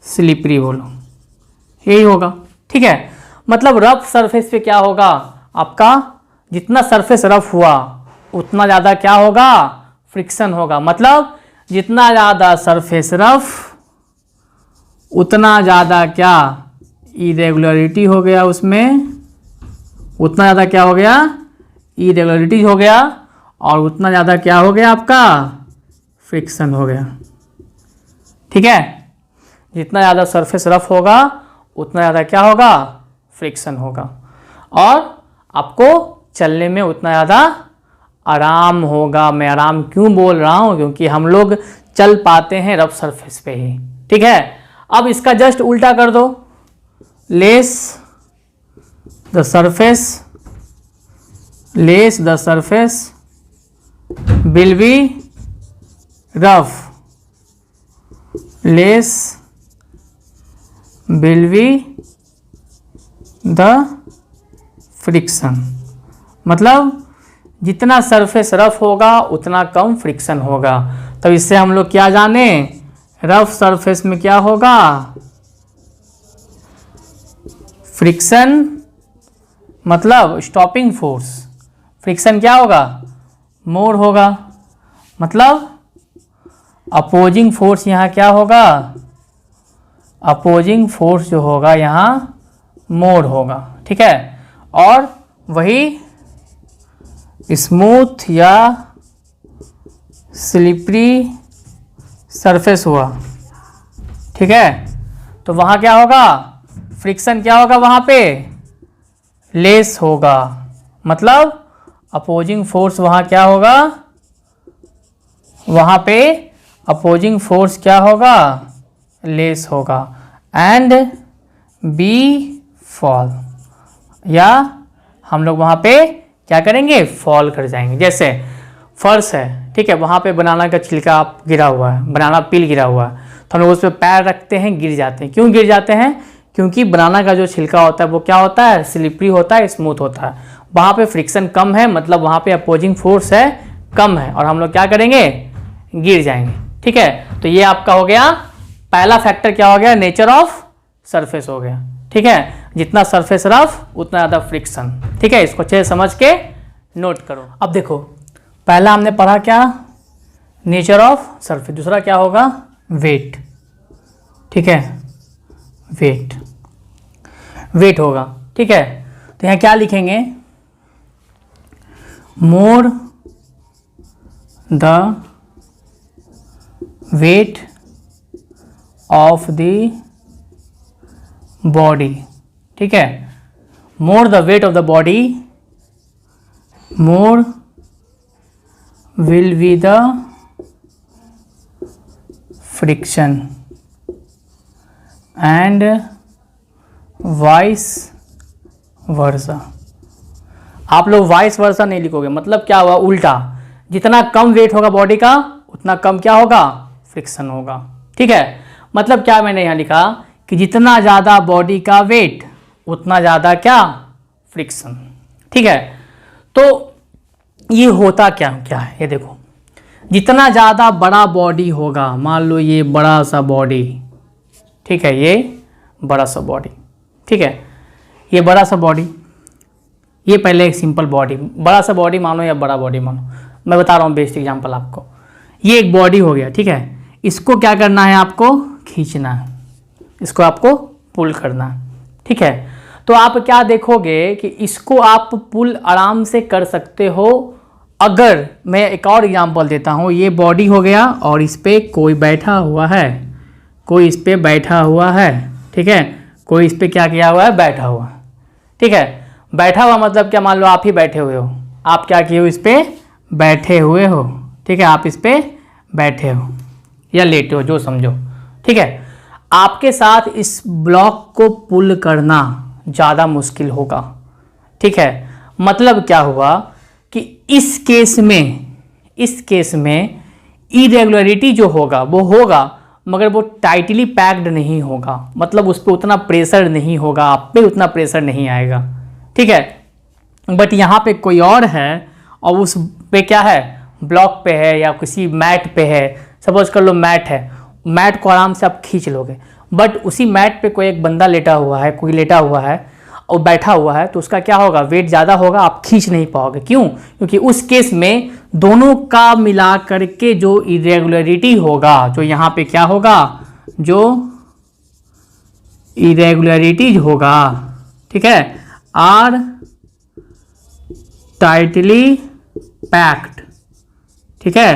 स्लिपरी बोलो, यही होगा, ठीक है। मतलब रफ सरफेस पे क्या होगा आपका, जितना सरफेस रफ हुआ उतना ज़्यादा क्या होगा, फ्रिक्शन होगा। मतलब जितना ज़्यादा सरफेस रफ उतना ज़्यादा क्या इरेगुलरिटी हो गया उसमें, उतना ज़्यादा क्या हो गया इरेगुलरिटी हो गया, और उतना ज़्यादा क्या हो गया आपका फ्रिक्शन हो गया। ठीक है, जितना ज़्यादा सरफेस रफ होगा उतना ज़्यादा क्या होगा फ्रिक्शन होगा, और आपको चलने में उतना ज़्यादा आराम होगा। मैं आराम क्यों बोल रहा हूँ, क्योंकि हम लोग चल पाते हैं रफ सरफेस पे ही। ठीक है, अब इसका जस्ट उल्टा कर दो, less the surface will be rough, less will be the friction. मतलब जितना सरफेस रफ होगा उतना कम फ्रिक्शन होगा। तो इससे हम लोग क्या जाने, रफ सरफेस में क्या होगा फ्रिक्शन, मतलब स्टॉपिंग फोर्स, फ्रिक्शन क्या होगा मोर होगा, मतलब अपोजिंग फोर्स यहाँ क्या होगा, अपोजिंग फोर्स जो होगा यहाँ मोर होगा। ठीक है, और वही स्मूथ या स्लिपरी सरफेस हुआ। ठीक है, तो वहाँ क्या होगा फ्रिक्शन क्या होगा वहाँ पे लेस होगा, मतलब अपोजिंग फोर्स वहाँ क्या होगा, वहाँ पे अपोजिंग फोर्स क्या होगा लेस होगा, एंड बी फॉल, या हम लोग वहाँ पे क्या करेंगे फॉल कर जाएंगे। जैसे फर्श है, ठीक है, वहाँ पे बनाना का छिलका गिरा हुआ है, बनाना पील गिरा हुआ है, तो हम लोग उस पर पैर रखते हैं, गिर जाते हैं। क्यों गिर जाते हैं, क्योंकि बनाना का जो छिलका होता है वो क्या होता है स्लिपरी होता है, स्मूथ होता है, वहाँ पे फ्रिक्शन कम है, मतलब वहाँ पे अपोजिंग फोर्स है कम है, और हम लोग क्या करेंगे गिर जाएंगे। ठीक है, तो ये आपका हो गया पहला फैक्टर, क्या हो गया नेचर ऑफ सरफेस हो गया। ठीक है, जितना सरफेस रफ उतना ज़्यादा फ्रिक्शन। ठीक है, इसको अच्छे से समझ के नोट करो। अब देखो पहला हमने पढ़ा क्या नेचर ऑफ सरफेस, दूसरा क्या होगा वेट। ठीक है, वेट होगा। ठीक है, तो यहाँ क्या लिखेंगे, मोर the weight of the body. ठीक है, मोर the weight of the body, more will be the friction and vice versa। आप लोग वाइस वर्सा नहीं लिखोगे, मतलब क्या हुआ उल्टा, जितना कम वेट होगा बॉडी का उतना कम क्या होगा फ्रिक्शन होगा। ठीक है, मतलब क्या मैंने यहाँ लिखा कि जितना ज़्यादा बॉडी का वेट उतना ज़्यादा क्या फ्रिक्शन। ठीक है, तो ये होता क्या है, ये देखो जितना ज़्यादा बड़ा बॉडी होगा, मान लो ये बड़ा सा बॉडी, ठीक है, ये बड़ा सा बॉडी, ठीक है, ये बड़ा सा बॉडी, ये पहले एक सिंपल बॉडी, बड़ा सा बॉडी मानो या बड़ा बॉडी मानो, मैं बता रहा हूँ बेस्ट एग्जांपल आपको। ये एक बॉडी हो गया, ठीक है, इसको क्या करना है आपको खींचना है, इसको आपको पुल करना है। ठीक है, तो आप क्या देखोगे कि इसको आप पुल आराम से कर सकते हो। अगर मैं एक और एग्जांपल देता हूँ, ये बॉडी हो गया और इस पर कोई बैठा हुआ है, कोई इस पर बैठा हुआ है, ठीक है, कोई इस पर क्या किया हुआ है बैठा हुआ। ठीक है, बैठा हुआ मतलब क्या, मान लो आप ही बैठे हुए हो, आप क्या किए हो इस पर बैठे हुए हो। ठीक है, आप इस पर बैठे हो या लेटे हो जो समझो। ठीक है, आपके साथ इस ब्लॉक को पुल करना ज़्यादा मुश्किल होगा। ठीक है, मतलब क्या हुआ कि इस केस में इरेगुलरिटी जो होगा वो होगा, मगर वो टाइटली पैक्ड नहीं होगा, मतलब उस पर उतना प्रेशर नहीं होगा, आप पे उतना प्रेशर नहीं आएगा। ठीक है, बट यहाँ पे कोई और है और उस पे क्या है ब्लॉक पे है या किसी मैट पे है, सपोज कर लो मैट है, मैट को आराम से आप खींच लोगे, बट उसी मैट पे कोई एक बंदा लेटा हुआ है, कोई लेटा हुआ है और बैठा हुआ है, तो उसका क्या होगा वेट ज़्यादा होगा, आप खींच नहीं पाओगे। क्यों? क्योंकि उस केस में दोनों का मिला करके जो इरेगुलरिटी होगा, जो यहाँ पे क्या होगा, जो इरेगुलरिटीज होगा, ठीक है, आर टाइटली पैक्ड, ठीक है,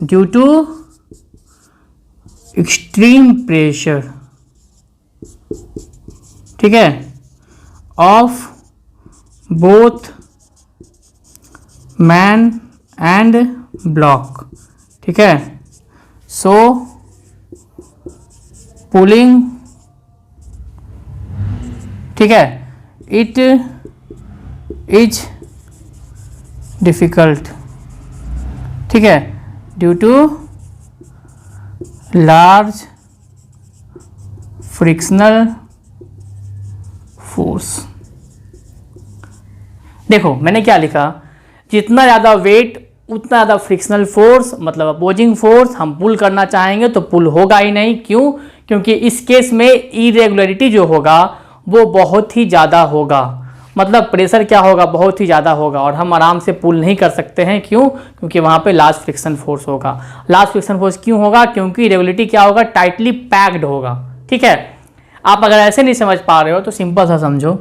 ड्यू टू एक्सट्रीम प्रेशर, ठीक है, of both man and block, ठीक है, सो पुलिंग, ठीक है, इट इज डिफिकल्ट, ठीक है, due to large frictional force. देखो मैंने क्या लिखा, जितना ज़्यादा वेट उतना ज़्यादा फ्रिक्शनल फोर्स, मतलब अपोजिंग फोर्स हम पुल करना चाहेंगे तो पुल होगा ही नहीं। क्यों? क्योंकि इस केस में इरेगुलरिटी जो होगा वो बहुत ही ज़्यादा होगा, मतलब प्रेशर क्या होगा, बहुत ही ज़्यादा होगा, और हम आराम से पुल नहीं कर सकते हैं। क्यों? क्योंकि वहाँ पे लार्ज फ्रिक्शन फोर्स होगा। लार्ज फ्रिक्शन फोर्स क्यों होगा? क्योंकि इरेगुलरिटी क्या होगा, टाइटली पैक्ड होगा, ठीक है। आप अगर ऐसे नहीं समझ पा रहे हो तो सिंपल सा समझो,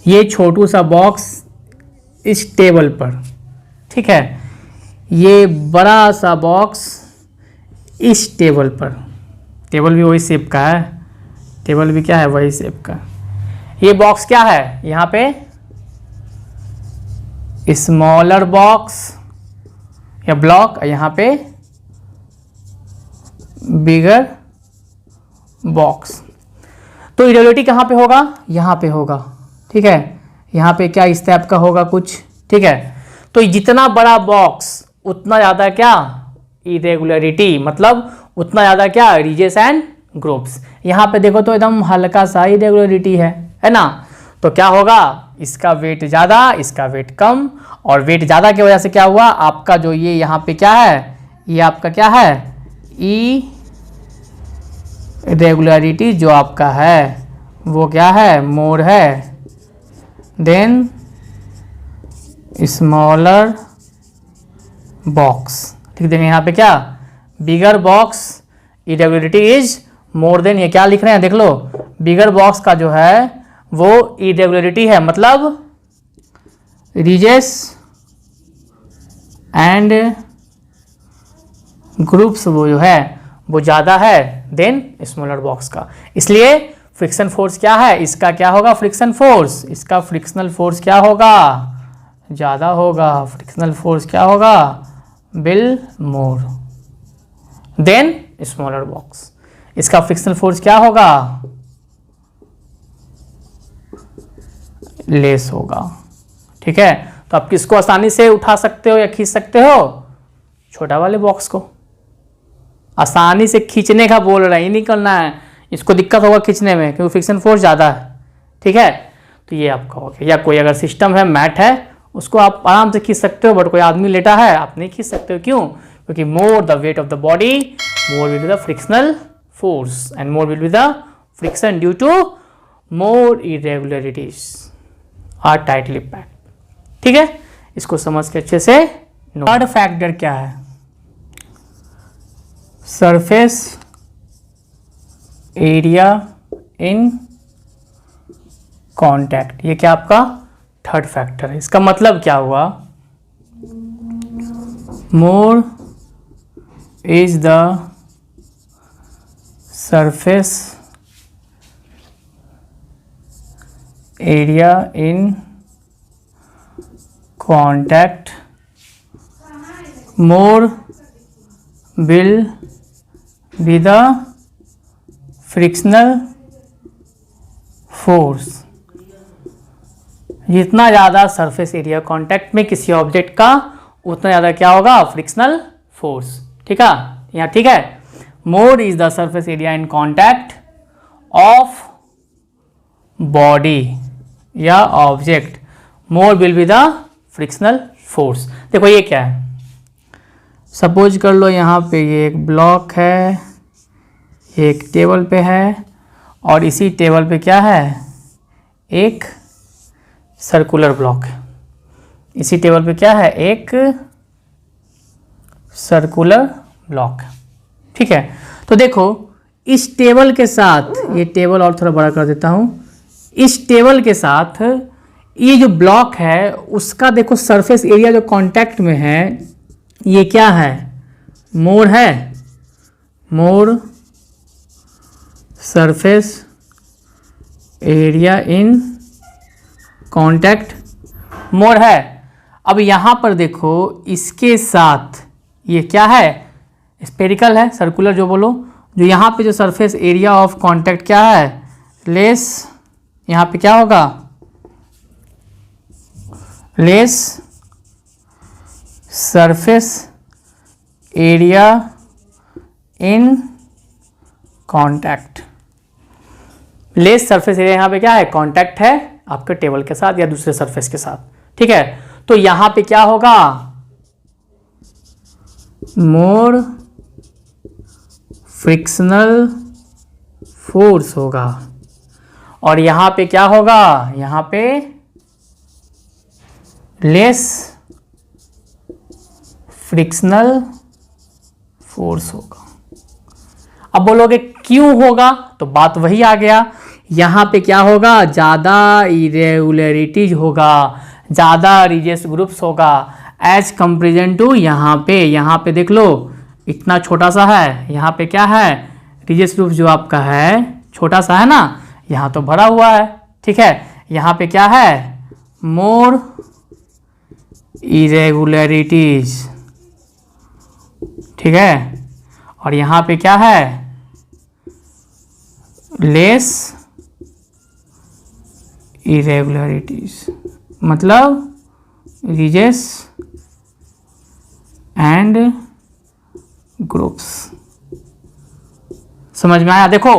ये छोटू सा बॉक्स इस टेबल पर, ठीक है, ये बड़ा सा बॉक्स इस टेबल पर, टेबल भी वही शेप का है, टेबल भी क्या है, वही शेप का। ये बॉक्स क्या है, यहाँ पे स्मॉलर बॉक्स या ब्लॉक, यहाँ पे बिगर बॉक्स। तो इरेगुलरिटी कहाँ पे होगा, यहाँ पे होगा, ठीक है, यहाँ पे क्या इस टाइप का होगा कुछ, ठीक है। तो जितना बड़ा बॉक्स उतना ज़्यादा क्या इरेगुलरिटी, मतलब उतना ज़्यादा क्या रिजेस एंड ग्रुप्स। यहाँ पे देखो तो एकदम हल्का सा इरेगुलरिटी है ना। तो क्या होगा, इसका वेट ज़्यादा, इसका वेट कम, और वेट ज़्यादा की वजह से क्या हुआ, आपका जो ये यहाँ पे क्या है, ये आपका क्या है, इरेगुलरिटी जो आपका है वो क्या है, मोर है देन स्मॉलर बॉक्स। ठीक देंगे यहाँ पे क्या, bigger box irregularity is more than, ये क्या लिख रहे हैं देख लो, बिगर बॉक्स का जो है वो इरेगुलरिटी है, मतलब रीजेस एंड ग्रुप्स वो जो है वो ज़्यादा है देन स्मॉलर बॉक्स का। इसलिए फ्रिक्शन फोर्स क्या है, इसका क्या होगा, फ्रिक्शन फोर्स, इसका फ्रिक्शनल फोर्स क्या होगा, ज़्यादा होगा। फ्रिक्शनल फोर्स क्या होगा, bill more than smaller box. इसका फ्रिक्शनल फोर्स क्या होगा, लेस होगा, ठीक है। तो आप किसको आसानी से उठा सकते हो या खींच सकते हो, छोटा वाले बॉक्स को। आसानी से खींचने का बोल रहा है, ये नहीं करना है, इसको दिक्कत होगा खींचने में क्योंकि फ्रिक्शन फोर्स ज़्यादा है, ठीक है। तो ये आपका हो गया। या कोई अगर सिस्टम है, मैट है, उसको आप आराम से खींच सकते हो, बट कोई आदमी लेटा है आप नहीं खींच सकते हो। क्यों? क्योंकि more the weight of the body, more will be the frictional force and more will be the friction due to more irregularities are tightly packed, ठीक है। इसको समझ के अच्छे से। थर्ड फैक्टर क्या है, सरफेस एरिया इन कांटेक्ट। ये क्या आपका थर्ड फैक्टर है। इसका मतलब क्या हुआ, मोर is the surface area in contact, more will be the frictional force. जितना ज़्यादा सरफेस एरिया कांटेक्ट में किसी ऑब्जेक्ट का, उतना ज़्यादा क्या होगा, फ्रिक्शनल फोर्स, ठीक है। यहाँ ठीक है, more is the surface area in contact of body या object, more will be the frictional force. देखो ये क्या है, सपोज कर लो यहाँ पे ये एक ब्लॉक है, एक टेबल पे है, और इसी टेबल पे क्या है, एक सर्कुलर ब्लॉक है। इसी टेबल पे क्या है, एक सर्कुलर ब्लॉक है, ठीक है। तो देखो इस टेबल के साथ, ये टेबल और थोड़ा बड़ा कर देता हूँ, इस टेबल के साथ ये जो ब्लॉक है उसका देखो सरफेस एरिया जो कांटेक्ट में है, ये क्या है, मोर है, मोर सरफेस एरिया इन कांटेक्ट, मोर है। अब यहाँ पर देखो इसके साथ ये क्या है, स्पेरिकल है, सर्कुलर जो बोलो, जो यहाँ पे जो सरफेस एरिया ऑफ कांटेक्ट क्या है, लेस, यहाँ पे क्या होगा, less surface area in contact. Less surface area यहाँ पे क्या है, कांटेक्ट है आपके टेबल के साथ या दूसरे सरफेस के साथ, ठीक है। तो यहाँ पे क्या होगा, मोर फ्रिक्शनल फोर्स होगा, और यहाँ पे क्या होगा, यहाँ पे लेस फ्रिक्शनल फोर्स होगा। अब बोलोगे क्यों होगा, तो बात वही आ गया, यहाँ पे क्या होगा, ज़्यादा इरेगुलरिटीज होगा, ज़्यादा रिजिड ग्रुप्स होगा एज कंपेरिजन टू यहाँ पे देख लो इतना छोटा सा है, यहाँ पे क्या है, रिजिड ग्रुप जो आपका है छोटा सा है ना, यहाँ तो भरा हुआ है, ठीक है। यहाँ पे क्या है, मोर इरेगुलरिटीज, ठीक है, और यहाँ पे क्या है, लेस इरेगुलरिटीज, मतलब रिजेस एंड ग्रुप्स। समझ में आया? देखो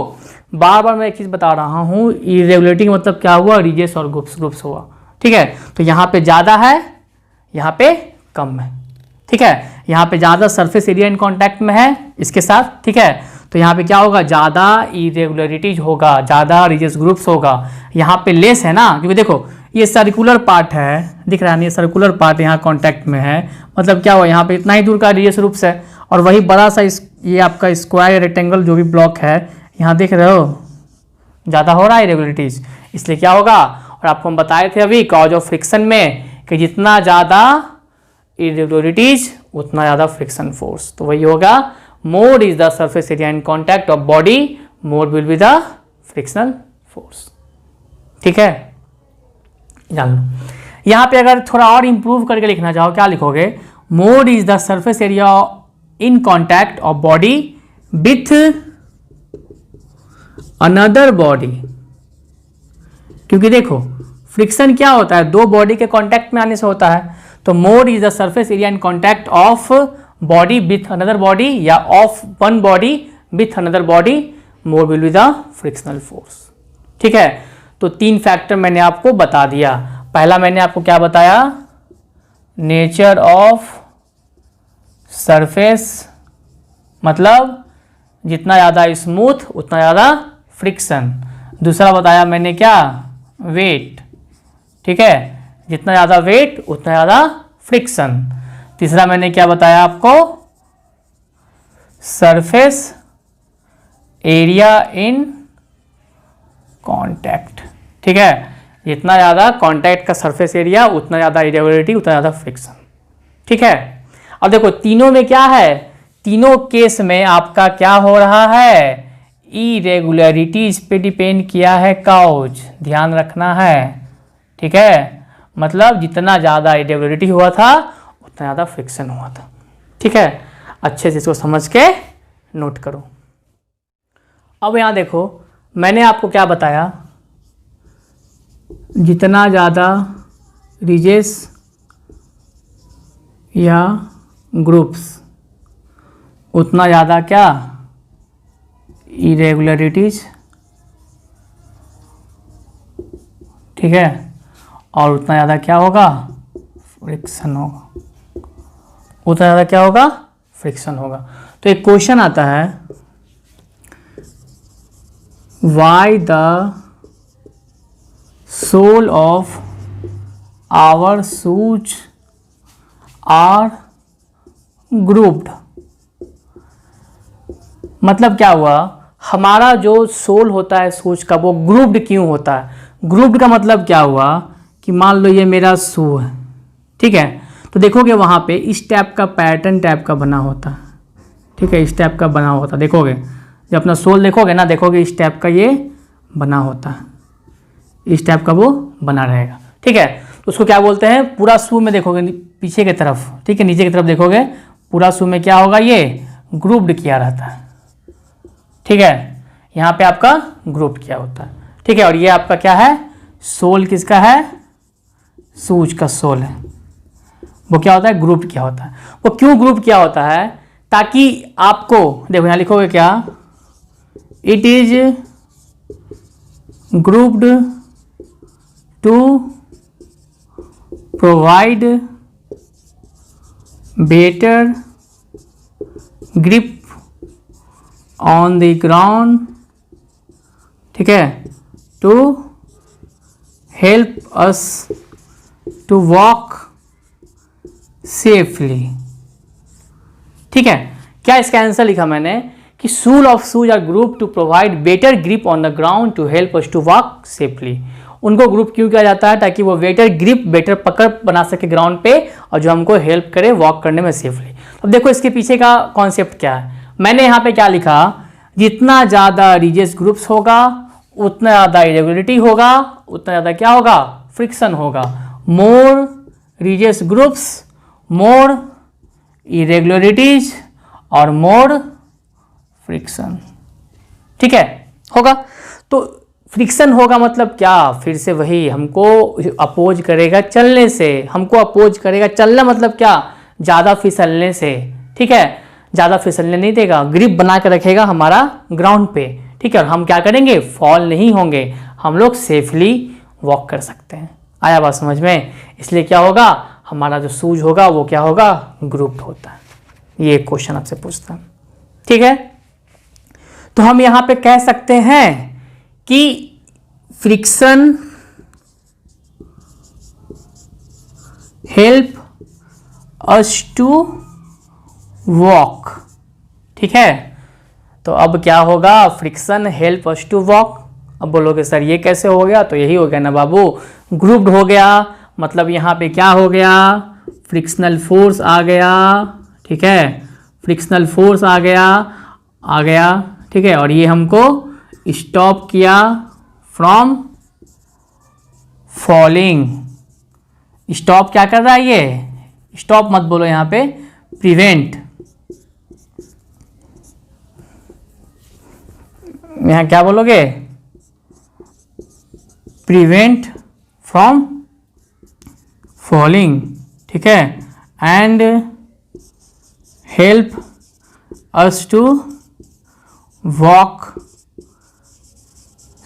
बार बार मैं एक चीज बता रहा हूँ, इरेगुलरिटी का मतलब क्या हुआ, रिजेस और ग्रुप्स हुआ, ठीक है। तो यहाँ पे ज़्यादा है, यहाँ पे कम है, ठीक है। यहाँ पे ज़्यादा सरफेस एरिया इन कांटेक्ट में है इसके साथ, ठीक है। तो यहाँ पे क्या होगा, ज़्यादा इरेगुलरिटीज होगा, ज़्यादा रिजिड ग्रुप्स होगा। यहाँ पे लेस है ना, क्योंकि देखो ये सर्कुलर पार्ट है, दिख रहा है ना, ये सर्कुलर पार्ट यहाँ कांटेक्ट में है, मतलब क्या हुआ, यहाँ पे इतना ही दूर का रिजिड ग्रुप्स है, और वही बड़ा सा ये आपका स्क्वायर रेक्टेंगल जो भी ब्लॉक है, यहाँ देख रहे हो ज़्यादा हो रहा है इरेगुलरिटीज, इसलिए क्या होगा। और आपको हम बताए थे अभी कॉज ऑफ फ्रिक्शन में कि जितना ज़्यादा इरेगुलरिटीज उतना ज़्यादा फ्रिक्शन फोर्स, तो वही होगा, मोर is the surface area in contact of body, more will be the frictional force, ठीक है, जान लो। यहाँ पे अगर थोड़ा और इंप्रूव करके लिखना चाहो, क्या लिखोगे, मोर is the surface area in contact of body with another body, क्योंकि देखो फ्रिक्शन क्या होता है, दो बॉडी के कांटेक्ट में आने से होता है। तो more is the surface area in contact of body with another body या of one body with another body, more will be the frictional force, ठीक है। तो तीन फैक्टर मैंने आपको बता दिया। पहला मैंने आपको क्या बताया, नेचर ऑफ सरफेस, मतलब जितना ज़्यादा स्मूथ उतना ज़्यादा फ्रिक्शन। दूसरा बताया मैंने क्या, वेट, ठीक है, जितना ज़्यादा वेट उतना ज़्यादा फ्रिक्शन। तीसरा मैंने क्या बताया आपको, सरफेस एरिया इन कांटेक्ट, ठीक है, जितना ज़्यादा कांटेक्ट का सरफेस एरिया उतना ज़्यादा इरेगुलरिटी उतना ज़्यादा फ्रिक्शन, ठीक है। अब देखो तीनों में क्या है, तीनों केस में आपका क्या हो रहा है, इरेगुलरिटीज पे डिपेंड किया है कॉज, ध्यान रखना है, ठीक है, मतलब जितना ज़्यादा इरेगुलरिटी हुआ था उतना ज़्यादा फ्रिक्शन हुआ था, ठीक है। अच्छे से इसको समझ के नोट करो। अब यहाँ देखो मैंने आपको क्या बताया, जितना ज़्यादा रिजेस या ग्रुप्स उतना ज़्यादा क्या, इरेगुलरिटीज, ठीक है, और उतना ज़्यादा क्या होगा, फ्रिक्शन होगा, उतना ज़्यादा क्या होगा, फ्रिक्शन होगा। तो एक क्वेश्चन आता है, why the sole of our shoes are grooved, मतलब क्या हुआ, हमारा जो सोल होता है शूज का वो ग्रुप्ड क्यों होता है? ग्रुप्ड का मतलब क्या हुआ कि मान लो ये मेरा शू है, ठीक है, तो देखोगे वहाँ पे इस टाइप का पैटर्न टाइप का बना होता है, ठीक है, इस टाइप का बना होता है। देखोगे जब अपना सोल देखोगे ना, देखोगे इस टाइप का ये बना होता है, इस टाइप का वो बना रहेगा, ठीक है। तो उसको क्या बोलते हैं? पूरा शू में देखोगे पीछे की तरफ, ठीक है, नीचे की तरफ देखोगे पूरा शू में क्या होगा, ये ग्रुप्ड किया रहता है, ठीक है, यहाँ पे आपका ग्रुप किया होता है, ठीक है। और ये आपका क्या है? सोल किसका है? शूज का सोल है। वो क्या होता है? ग्रुप किया होता है। वो क्यों ग्रुप किया होता है? ताकि आपको, देखो यहाँ लिखोगे क्या, it is grooved to provide better grip on the ground, ठीक है, to help us to walk safely, ठीक है। क्या इसका आंसर लिखा मैंने कि sole of shoes are groove to provide better grip on the ground to help us to walk safely. उनको ग्रुप क्यों किया जाता है? ताकि वो बेटर ग्रिप, बेटर पकड़ बना सके ग्राउंड पे और जो हमको हेल्प करे वॉक करने में सेफली। अब देखो इसके पीछे का कॉन्सेप्ट क्या है। मैंने यहाँ पे क्या लिखा, जितना ज़्यादा रिजिड ग्रुप्स होगा उतना ज़्यादा इरेगुलरिटी होगा, उतना ज़्यादा क्या होगा? फ्रिक्शन होगा। मोर रिजिड ग्रुप्स, मोर इरेगुलरिटीज और मोर फ्रिक्शन, ठीक है, होगा। तो फ्रिक्शन होगा मतलब क्या? फिर से वही, हमको अपोज करेगा चलने से, हमको अपोज करेगा चलना मतलब क्या? ज़्यादा फिसलने से, ठीक है, ज़्यादा फिसलने नहीं देगा, ग्रिप बना के रखेगा हमारा ग्राउंड पे, ठीक है। और हम क्या करेंगे? फॉल नहीं होंगे, हम लोग सेफली वॉक कर सकते हैं। आया बात समझ में? इसलिए क्या होगा, हमारा जो शूज होगा वो क्या होगा? ग्रुप्ड होता है। ये क्वेश्चन आपसे पूछता है, ठीक है। तो हम यहाँ पे कह सकते हैं कि friction help us to walk, ठीक है। तो अब क्या होगा? Friction help us to walk. अब बोलोगे सर ये कैसे हो गया? तो यही हो गया ना बाबू, ग्रुप्ड हो गया मतलब यहाँ पे क्या हो गया? फ्रिक्शनल फोर्स आ गया, ठीक है, फ्रिक्शनल फोर्स आ गया, ठीक है। और ये हमको स्टॉप किया फ्रॉम फॉलिंग। स्टॉप क्या कर रहा है? ये स्टॉप मत बोलो यहाँ पे, प्रिवेंट। यहाँ क्या बोलोगे? प्रिवेंट फ्रॉम फॉलिंग, ठीक है, and help us to walk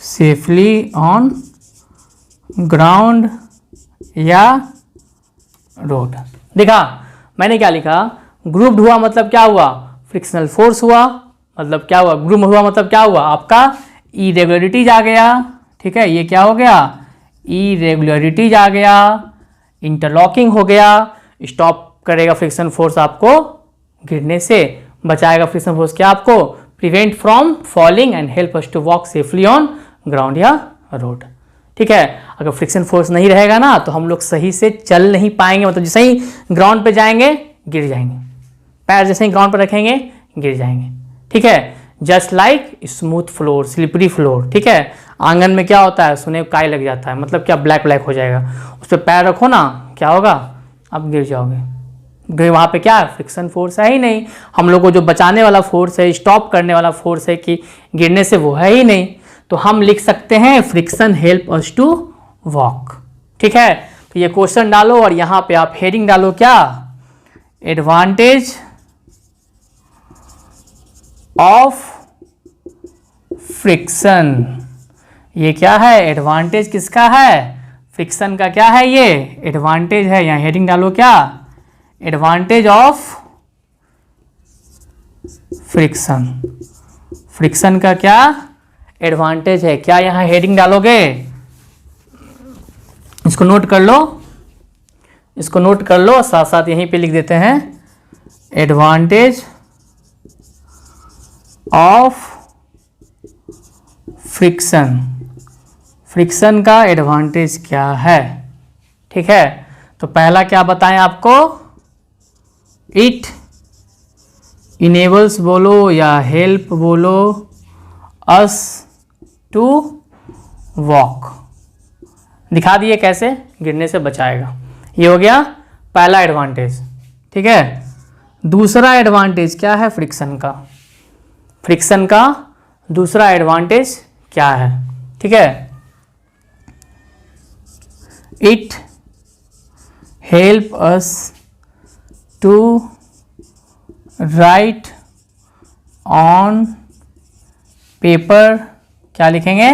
safely on ground या रोड। देखा मैंने क्या लिखा? ग्रुप्ड हुआ मतलब क्या हुआ? फ्रिक्शनल फोर्स हुआ मतलब क्या हुआ? ग्रुप हुआ मतलब क्या हुआ? आपका इरेगुलरिटीज आ गया, ठीक है, ये क्या हो गया? इरेगुलरिटीज आ गया, इंटरलॉकिंग हो गया, स्टॉप करेगा फ्रिक्शन फोर्स आपको गिरने से, बचाएगा फ्रिक्शन फोर्स क्या आपको? Prevent from falling and help us to walk safely on ground या रोड, ठीक है। अगर फ्रिक्शन फोर्स नहीं रहेगा ना तो हम लोग सही से चल नहीं पाएंगे, मतलब जैसे ही ग्राउंड पे जाएंगे गिर जाएंगे, पैर जैसे ही ग्राउंड पे रखेंगे गिर जाएंगे, ठीक है। Just like smooth floor, slippery floor, ठीक है। आंगन में क्या होता है? सुने काई लग जाता है, मतलब क्या ब्लैक ब्लैक हो जाएगा, उस पर पैर रखो ना क्या होगा? आप गिर जाओगे। वहाँ पे क्या फ्रिक्शन फोर्स है ही नहीं, हम लोग को जो बचाने वाला फोर्स है, स्टॉप करने वाला फोर्स है कि गिरने से, वो है ही नहीं। तो हम लिख सकते हैं friction help us to walk, ठीक है। तो ये क्वेश्चन डालो और यहाँ पे आप हेडिंग डालो क्या? Advantage of friction. ये क्या है? एडवांटेज किसका है? फ्रिक्शन का क्या है? ये एडवांटेज है। यहाँ हेडिंग डालो क्या? Advantage of friction. फ्रिक्शन का क्या एडवांटेज है? क्या यहाँ हेडिंग डालोगे? इसको नोट कर लो, इसको नोट कर लो, साथ साथ यहीं पे लिख देते हैं एडवांटेज ऑफ फ्रिक्शन, फ्रिक्शन का एडवांटेज क्या है, ठीक है। तो पहला क्या बताएं आपको, इट इनेबल्स बोलो या हेल्प बोलो अस टू वॉक, दिखा दिए कैसे गिरने से बचाएगा। ये हो गया पहला एडवांटेज, ठीक है। दूसरा एडवांटेज क्या है फ्रिक्शन का, फ्रिक्शन का दूसरा एडवांटेज क्या है, ठीक है। It help us to write on paper, क्या लिखेंगे,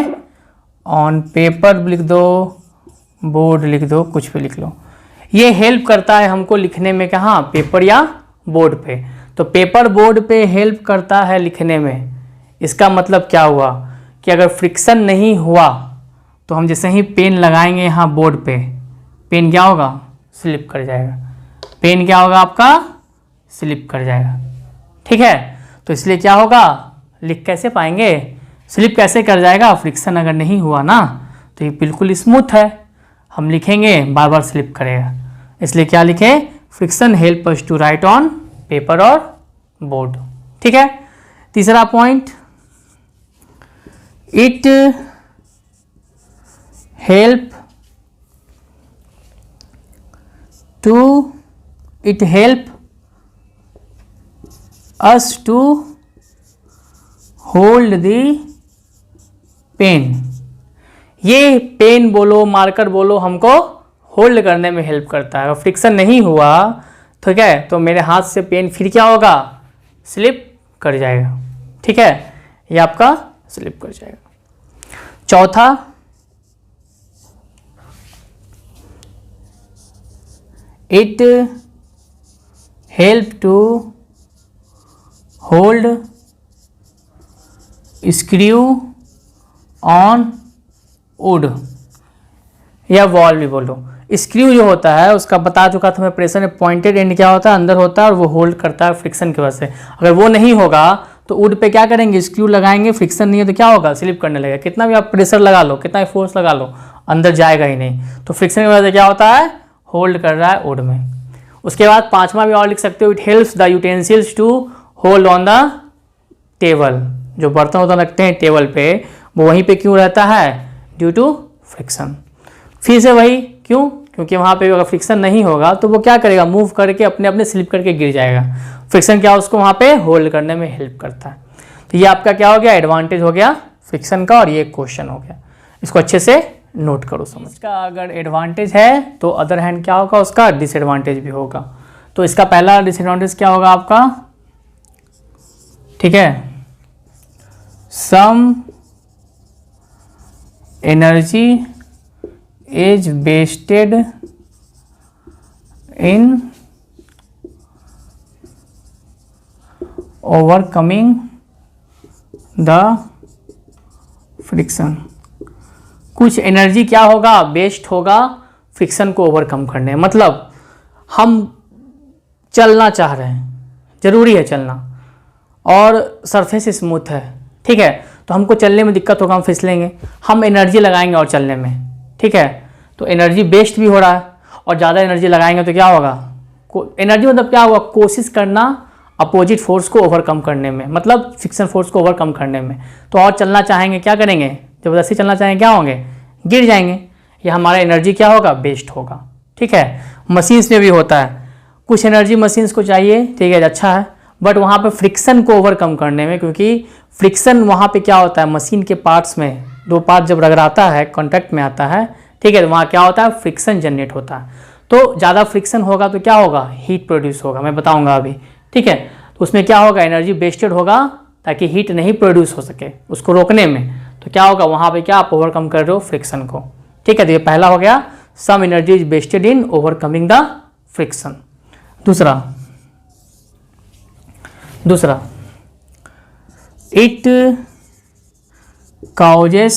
ऑन पेपर लिख दो, बोर्ड लिख दो, कुछ भी लिख लो। ये हेल्प करता है हमको लिखने में, कहाँ, पेपर या बोर्ड पे। तो पेपर बोर्ड पे हेल्प करता है लिखने में, इसका मतलब क्या हुआ कि अगर फ्रिक्शन नहीं हुआ तो हम जैसे ही पेन लगाएंगे यहाँ बोर्ड पे, पेन क्या होगा, स्लिप कर जाएगा, पेन क्या होगा आपका, स्लिप कर जाएगा, ठीक है। तो इसलिए क्या होगा, लिख कैसे पाएंगे, स्लिप कैसे कर जाएगा, फ्रिक्शन अगर नहीं हुआ ना तो ये बिल्कुल स्मूथ है, हम लिखेंगे बार बार स्लिप करेगा। इसलिए क्या लिखे, friction help us to write on paper और बोर्ड, ठीक है। तीसरा point, it help us to hold the pen, ये पेन बोलो मार्कर बोलो हमको होल्ड करने में हेल्प करता है। अगर फ्रिक्शन नहीं हुआ ठीक है तो मेरे हाथ से पेन फिर क्या होगा, स्लिप कर जाएगा, ठीक है, ये आपका स्लिप कर जाएगा। चौथा, it help to hold screw on wood या वॉल भी बोलो। स्क्रू जो होता है उसका बता चुका था मैं, प्रेशर में पॉइंटेड एंड क्या होता है, अंदर होता है और वो होल्ड करता है फ्रिक्शन की वजह से। अगर वो नहीं होगा तो वुड पे क्या करेंगे, स्क्रू लगाएंगे, फ्रिक्शन नहीं है तो क्या होगा, स्लिप करने लगेगा। कितना भी आप प्रेशर लगा लो, कितना भी फोर्स लगा लो, अंदर जाएगा ही नहीं। तो फ्रिक्शन की वजह से क्या होता है, होल्ड कर रहा है वुड में। उसके बाद पांचवा भी और लिख सकते हो, it helps the utensils to hold on the table. जो बर्तन वर्तन रखते हैं टेबल पे वो वहीं पे क्यों रहता है, ड्यू टू फ्रिक्शन। फिर से वही क्यों, क्योंकि वहाँ पे अगर फ्रिक्शन नहीं होगा तो वो क्या करेगा, मूव करके अपने अपने स्लिप करके गिर जाएगा। फ्रिक्शन क्या उसको वहाँ पे होल्ड करने में हेल्प करता है। तो ये आपका क्या हो गया, एडवांटेज हो गया फ्रिक्शन का, और ये क्वेश्चन हो गया। इसको अच्छे से नोट करो समझ। इसका अगर एडवांटेज है तो अदर हैंड क्या होगा, उसका डिसएडवांटेज भी होगा। तो इसका पहला डिसएडवांटेज क्या होगा आपका, ठीक है, some energy is wasted in overcoming the friction. कुछ एनर्जी क्या होगा, वेस्ट होगा फ्रिक्शन को ओवरकम करने। मतलब हम चलना चाह रहे हैं, जरूरी है चलना, और सरफेस स्मूथ है, ठीक है, तो हमको चलने में दिक्कत होगा, हम फिसलेंगे, हम एनर्जी लगाएंगे और चलने में, ठीक है, तो एनर्जी वेस्ट भी हो रहा है। और ज़्यादा एनर्जी लगाएंगे तो क्या होगा, एनर्जी मतलब क्या होगा, कोशिश करना अपोजिट फोर्स को ओवरकम करने में, मतलब फ्रिक्शन फोर्स को ओवरकम करने में। तो और चलना चाहेंगे, क्या करेंगे, जबरदस्ती चलना चाहेंगे क्या होंगे, गिर जाएंगे, या हमारा एनर्जी क्या होगा, वेस्ट होगा, ठीक है। मशीन्स में भी होता है, कुछ एनर्जी मशीन्स को चाहिए, ठीक है, अच्छा है, बट वहाँ पे फ्रिक्शन को ओवरकम करने में, क्योंकि फ्रिक्शन वहाँ पे क्या होता है, मशीन के पार्ट्स में दो पार्ट जब रगड़ाता है, कॉन्टैक्ट में आता है, ठीक है, तो वहाँ क्या होता है, फ्रिक्शन जनरेट होता है। तो ज़्यादा फ्रिक्शन होगा तो क्या होगा, हीट प्रोड्यूस होगा, मैं बताऊँगा अभी, ठीक है। तो उसमें क्या होगा, एनर्जी वेस्टेड होगा ताकि हीट नहीं प्रोड्यूस हो सके उसको रोकने में। तो क्या होगा, वहाँ पे क्या आप ओवरकम कर रहे हो फ्रिक्शन को, ठीक है। तो ये पहला हो गया, some energy is wasted in overcoming the friction. दूसरा it causes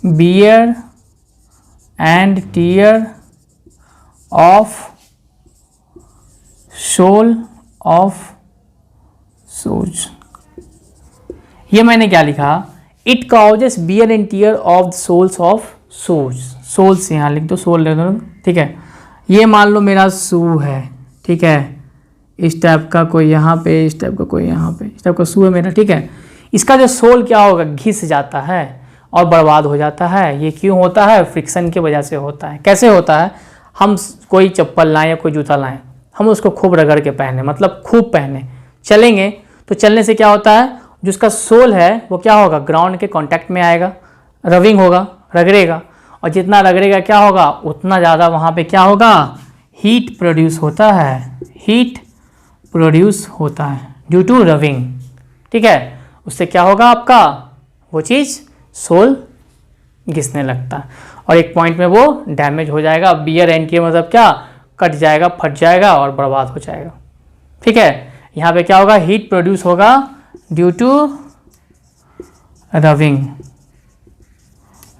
wear and tear of sole of shoes। ये मैंने क्या लिखा, it causes wear and tear of the soles of shoes. Soles यहाँ लिख दो, सोल ले दो, ठीक है। ये मान लो मेरा शू है, ठीक है, इस टाइप का कोई यहाँ पे, इस टाइप का कोई यहाँ पे, इस टाइप का शू है मेरा, ठीक है। इसका जो सोल क्या होगा, घिस जाता है और बर्बाद हो जाता है। ये क्यों होता है? फ्रिक्शन की वजह से होता है। कैसे होता है? हम कोई चप्पल लाएं या कोई जूता लाएं, हम उसको खूब रगड़ के पहने, मतलब खूब पहने, चलेंगे तो चलने से क्या होता है, जो उसका सोल है वो क्या होगा, ग्राउंड के कांटेक्ट में आएगा, रबिंग होगा, रगड़ेगा, और जितना रगड़ेगा क्या होगा, उतना ज़्यादा वहाँ पे क्या होगा, हीट प्रोड्यूस होता है, हीट प्रोड्यूस होता है ड्यू टू रबिंग, ठीक है। उससे क्या होगा, आपका वो चीज़ सोल घिसने लगता है और एक पॉइंट में वो डैमेज हो जाएगा। बियर एंड टियर मतलब क्या, कट जाएगा, फट जाएगा और बर्बाद हो जाएगा, ठीक है। यहाँ पे क्या होगा, हीट प्रोड्यूस होगा ड्यू टू रबिंग,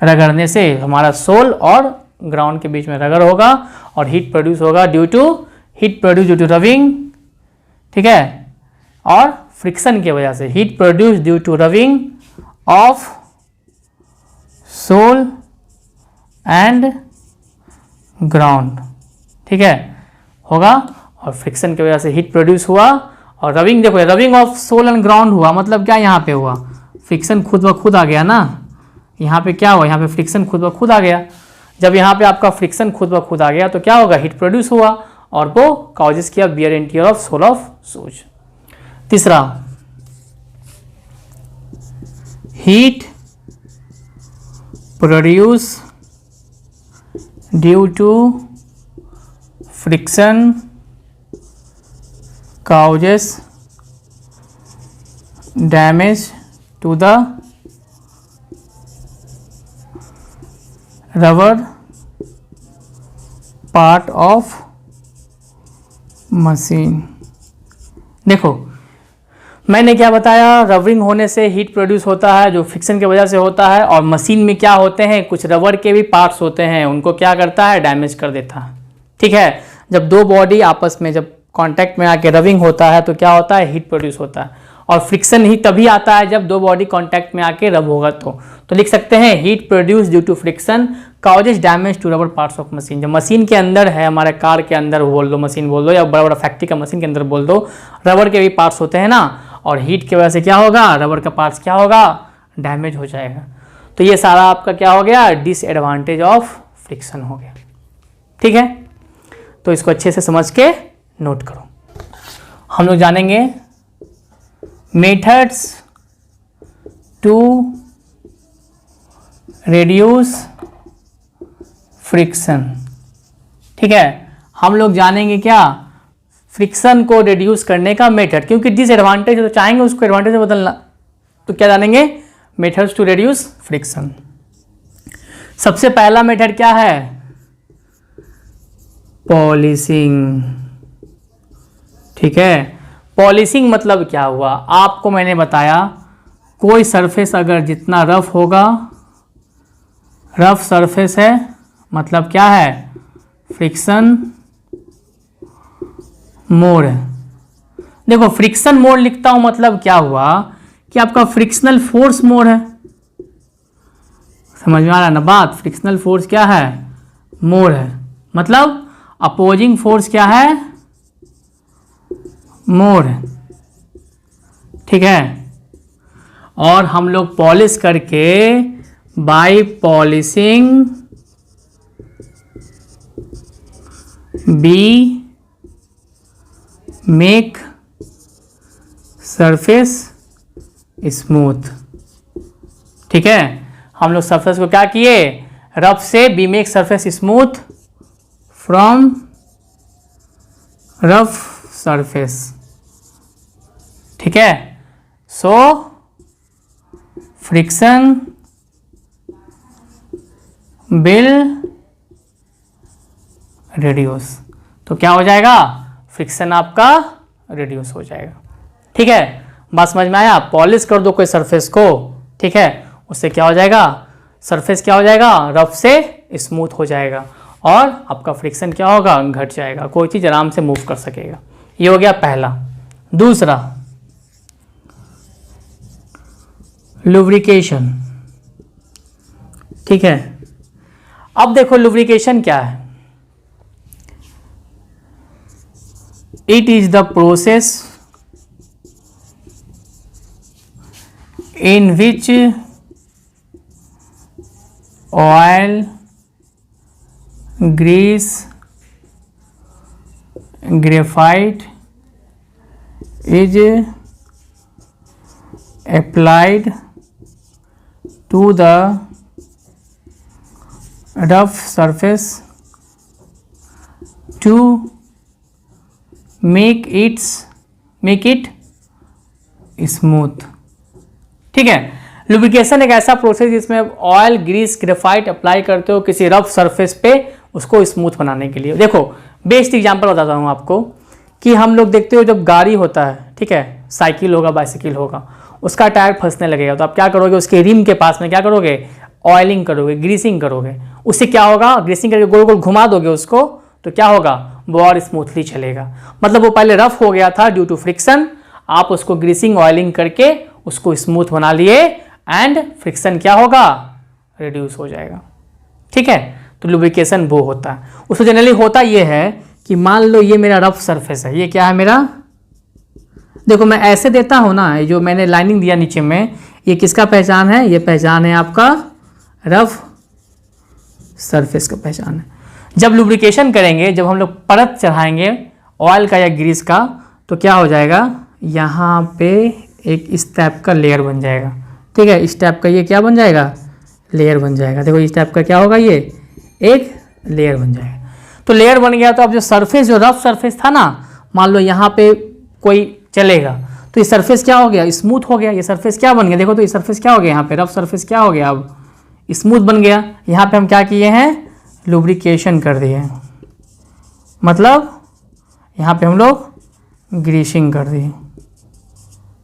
रगड़ने से हमारा सोल और ग्राउंड के बीच में रगड़ होगा और हीट प्रोड्यूस होगा ड्यू टू रबिंग, ठीक है। और फ्रिक्शन की वजह से heat produce due to rubbing of sole and ground, ठीक है, होगा। और फ्रिक्शन की वजह से हीट प्रोड्यूस हुआ और रबिंग, देखो rubbing of sole and ground हुआ मतलब क्या, यहाँ पे हुआ फ्रिक्शन खुद ब खुद आ गया ना। यहाँ पे क्या हुआ, यहाँ पे फ्रिक्शन खुद ब खुद आ गया। जब यहाँ पे आपका फ्रिक्शन खुद ब खुद आ गया तो क्या होगा, हीट प्रोड्यूस हुआ और वो कॉजेस किया wear and tear of sole of shoes. तीसरा, heat produce due to friction causes damage to the rubber part of machine। देखो मैंने क्या बताया, रबरिंग होने से हीट प्रोड्यूस होता है जो फ्रिक्शन की वजह से होता है, और मशीन में क्या होते हैं, कुछ रबर के भी पार्ट्स होते हैं, उनको क्या करता है, डैमेज कर देता है, ठीक है। जब दो बॉडी आपस में जब कांटेक्ट में आके रबिंग होता है तो क्या होता है, हीट प्रोड्यूस होता है। और फ्रिक्शन ही तभी आता है जब दो बॉडी कांटेक्ट में आके रब होगा तो लिख सकते हैं heat produce due to friction causes damage to rubber parts of machine. जब मशीन के अंदर है, हमारे कार के अंदर बोल दो, मशीन बोल दो, या बड़ा बड़ा फैक्ट्री का मशीन के अंदर बोल दो, रबर के भी पार्ट्स होते हैं ना, और हीट की वजह से क्या होगा, रबर का पार्ट्स क्या होगा, डैमेज हो जाएगा। तो ये सारा आपका क्या हो गया, डिसएडवांटेज ऑफ फ्रिक्शन हो गया, ठीक है। तो इसको अच्छे से समझ के नोट करो। हम लोग जानेंगे मेथड्स टू रिड्यूस फ्रिक्शन, ठीक है। हम लोग जानेंगे क्या, फ्रिक्शन को रिड्यूस करने का मेथड, क्योंकि डिसएडवांटेज तो चाहेंगे उसको एडवांटेज में बदलना, तो क्या जानेंगे, मेथड्स टू रिड्यूस फ्रिक्शन। सबसे पहला मेथड क्या है, पॉलिशिंग, ठीक है। पॉलिशिंग मतलब क्या हुआ, आपको मैंने बताया कोई सरफेस अगर जितना रफ होगा, रफ सरफेस है मतलब क्या है, फ्रिक्शन मोड है। देखो फ्रिक्शन मोड लिखता हूं मतलब क्या हुआ कि आपका फ्रिक्शनल फोर्स मोड है, समझ में आ रहा है ना बात। फ्रिक्शनल फोर्स क्या है, मोड है, मतलब अपोजिंग फोर्स क्या है, मोड, ठीक है। और हम लोग पॉलिश करके by polishing we make surface smooth, ठीक है। हम लोग सरफेस को क्या किए, रफ से we make surface smooth from rough surface, ठीक है। सो फ्रिक्शन विल रिड्यूस, तो क्या हो जाएगा, फ्रिक्शन आपका रिड्यूस हो जाएगा, ठीक है। बात समझ में आया। पॉलिश कर दो कोई सरफेस को, ठीक है, उससे क्या हो जाएगा, सरफेस क्या हो जाएगा, रफ से स्मूथ हो जाएगा और आपका फ्रिक्शन क्या होगा, घट जाएगा, कोई चीज़ आराम से मूव कर सकेगा। ये हो गया पहला। दूसरा, लुब्रिकेशन। ठीक है, अब देखो लुब्रिकेशन क्या है। It is the process in which oil, grease, graphite is applied to the rough surface to make it smooth। ठीक है, लुब्रिकेशन एक ऐसा प्रोसेस जिसमें ऑयल, ग्रीस, ग्रेफाइट अप्लाई करते हो किसी रफ सरफेस पे उसको स्मूथ बनाने के लिए। देखो बेस्ट एग्जांपल बताता हूँ आपको कि हम लोग देखते हो जब गाड़ी होता है, ठीक है, साइकिल होगा, बाइसाइकिल होगा, उसका टायर फंसने लगेगा तो आप क्या करोगे, उसके रिम के पास में क्या करोगे, ऑयलिंग करोगे, ग्रीसिंग करोगे। उससे क्या होगा, ग्रीसिंग करके गोल गोल घुमा दोगे उसको तो क्या होगा, वो और स्मूथली चलेगा। मतलब वो पहले रफ हो गया था ड्यू टू फ्रिक्शन, आप उसको ग्रीसिंग ऑयलिंग करके उसको स्मूथ बना लिए एंड फ्रिक्शन क्या होगा, रिड्यूस हो जाएगा। ठीक है, तो लुब्रिकेशन वो होता है। उसको जनरली होता ये है कि मान लो ये मेरा रफ सरफेस है, ये क्या है मेरा, देखो मैं ऐसे देता हूँ ना, जो मैंने लाइनिंग दिया नीचे में, ये किसका पहचान है, ये पहचान है आपका रफ सरफेस का पहचान है। जब लुब्रिकेशन करेंगे, जब हम लोग परत चढ़ाएंगे ऑयल का या ग्रीस का, तो क्या हो जाएगा, यहाँ पे एक इस टाइप का लेयर बन जाएगा। ठीक है, इस टाइप का ये क्या बन जाएगा, लेयर बन जाएगा। देखो इस टाइप का क्या होगा, ये एक लेयर बन जाएगा। तो लेयर बन गया तो अब जो सरफेस, जो रफ सरफेस था ना, मान लो यहाँ पे कोई चलेगा तो ये सरफेस क्या हो गया, स्मूथ हो गया। ये सरफेस क्या बन गया, देखो तो ये सरफेस क्या हो गया, यहाँ पे रफ सरफेस क्या हो गया, अब स्मूथ बन गया। यहाँ पे हम क्या किए हैं, लुब्रिकेशन कर दिए, मतलब यहाँ पे हम लोग ग्रीसिंग कर दिए।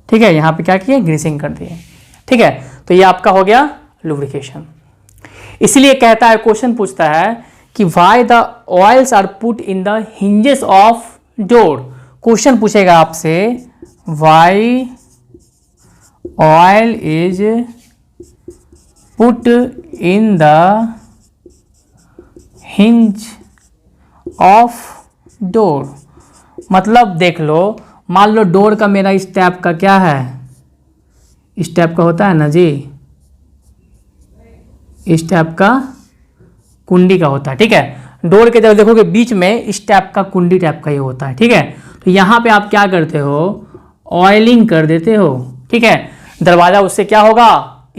ठीक है, यहाँ पे क्या किए, ग्रीसिंग कर दिए। ठीक है, तो ये आपका हो गया लुब्रिकेशन। इसलिए कहता है, क्वेश्चन पूछता है कि why the oils are put in the hinges of door. Question पूछेगा आपसे, why oil is put in the hinge of door. मतलब देख लो, मान लो डोर का मेरा इस टाइप का क्या है, इस टाइप का होता है ना जी, इस टाइप का कुंडी का होता है। ठीक है, डोर के जब देखोगे बीच में इस टाइप का कुंडी टाइप का ये होता है। ठीक है, तो यहाँ पे आप क्या करते हो, ऑयलिंग कर देते हो। ठीक है, दरवाजा उससे क्या होगा,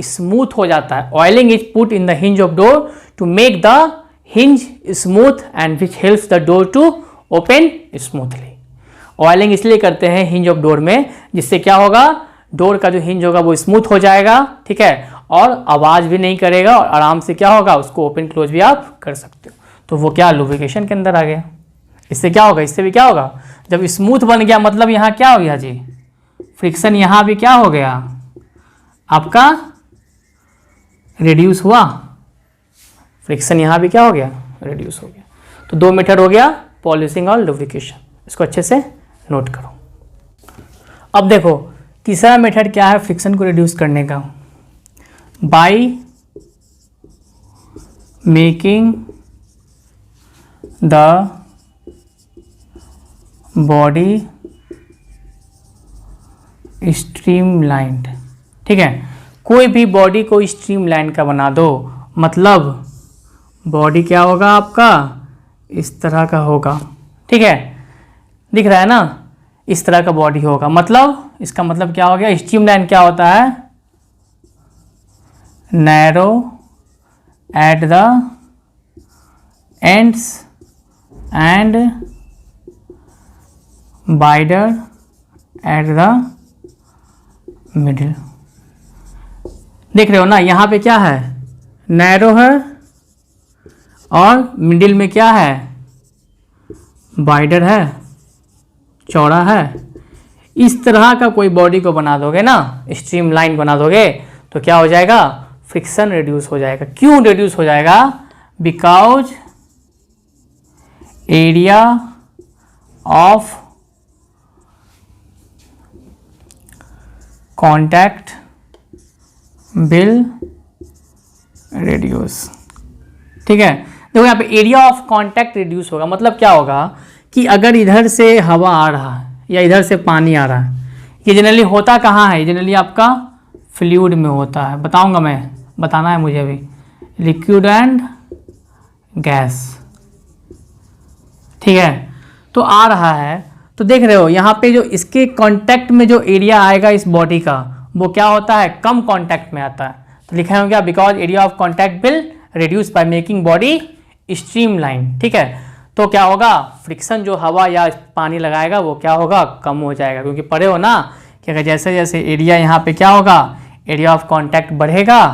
स्मूथ हो जाता है। Oiling is put in the hinge of door to make the hinge smooth and which helps the door to open smoothly. Oiling इसलिए करते हैं हिंज ऑफ डोर में, जिससे क्या होगा, डोर का जो हिंज होगा वो स्मूथ हो जाएगा। ठीक है, और आवाज़ भी नहीं करेगा और आराम से क्या होगा, उसको ओपन क्लोज भी आप कर सकते हो। तो वो क्या, लुब्रिकेशन के अंदर आ गया। इससे क्या होगा, इससे भी क्या होगा, जब स्मूथ बन गया मतलब यहाँ क्या हो गया जी, फ्रिक्शन यहाँ भी क्या हो गया, आपका रिड्यूस हुआ। फ्रिक्शन यहाँ भी क्या हो गया, रिड्यूस हो गया। तो दो मेथड हो गया, पॉलिशिंग और लुब्रिकेशन। इसको अच्छे से नोट करो। अब देखो तीसरा मेथड क्या है फ्रिक्शन को रिड्यूस करने का, by making the body streamlined. ठीक है, कोई भी बॉडी को स्ट्रीमलाइन का बना दो, मतलब बॉडी क्या होगा आपका, इस तरह का होगा। ठीक है, दिख रहा है ना, इस तरह का बॉडी होगा। मतलब इसका मतलब क्या हो गया, स्ट्रीमलाइन क्या होता है, narrow at the ends and wider at the middle. देख रहे हो ना, यहाँ पे क्या है, नैरो है और मिडिल में क्या है, वाइडर है, चौड़ा है। इस तरह का कोई बॉडी को बना दोगे ना, स्ट्रीमलाइन बना दोगे, तो क्या हो जाएगा, फ्रिक्शन रिड्यूस हो जाएगा। क्यों रिड्यूस हो जाएगा, because area of contact will reduce. ठीक है, देखो यहाँ पे एरिया ऑफ कांटेक्ट रिड्यूस होगा, मतलब क्या होगा कि अगर इधर से हवा आ रहा है या इधर से पानी आ रहा है, ये जनरली होता कहाँ है, जनरली आपका फ्लूइड में होता है, बताऊंगा मैं, बताना है मुझे अभी, लिक्विड एंड गैस। ठीक है, तो आ रहा है, तो देख रहे हो यहाँ पे जो इसके कांटेक्ट में जो एरिया आएगा इस बॉडी का, वो क्या होता है, कम कांटेक्ट में आता है। तो लिखा है क्या, because area of contact will reduce by making body streamline. ठीक है, तो क्या होगा, फ्रिक्शन जो हवा या पानी लगाएगा वो क्या होगा, कम हो जाएगा, क्योंकि पढ़े हो ना कि अगर जैसे जैसे एरिया यहाँ पे क्या होगा, एरिया ऑफ कांटेक्ट बढ़ेगा,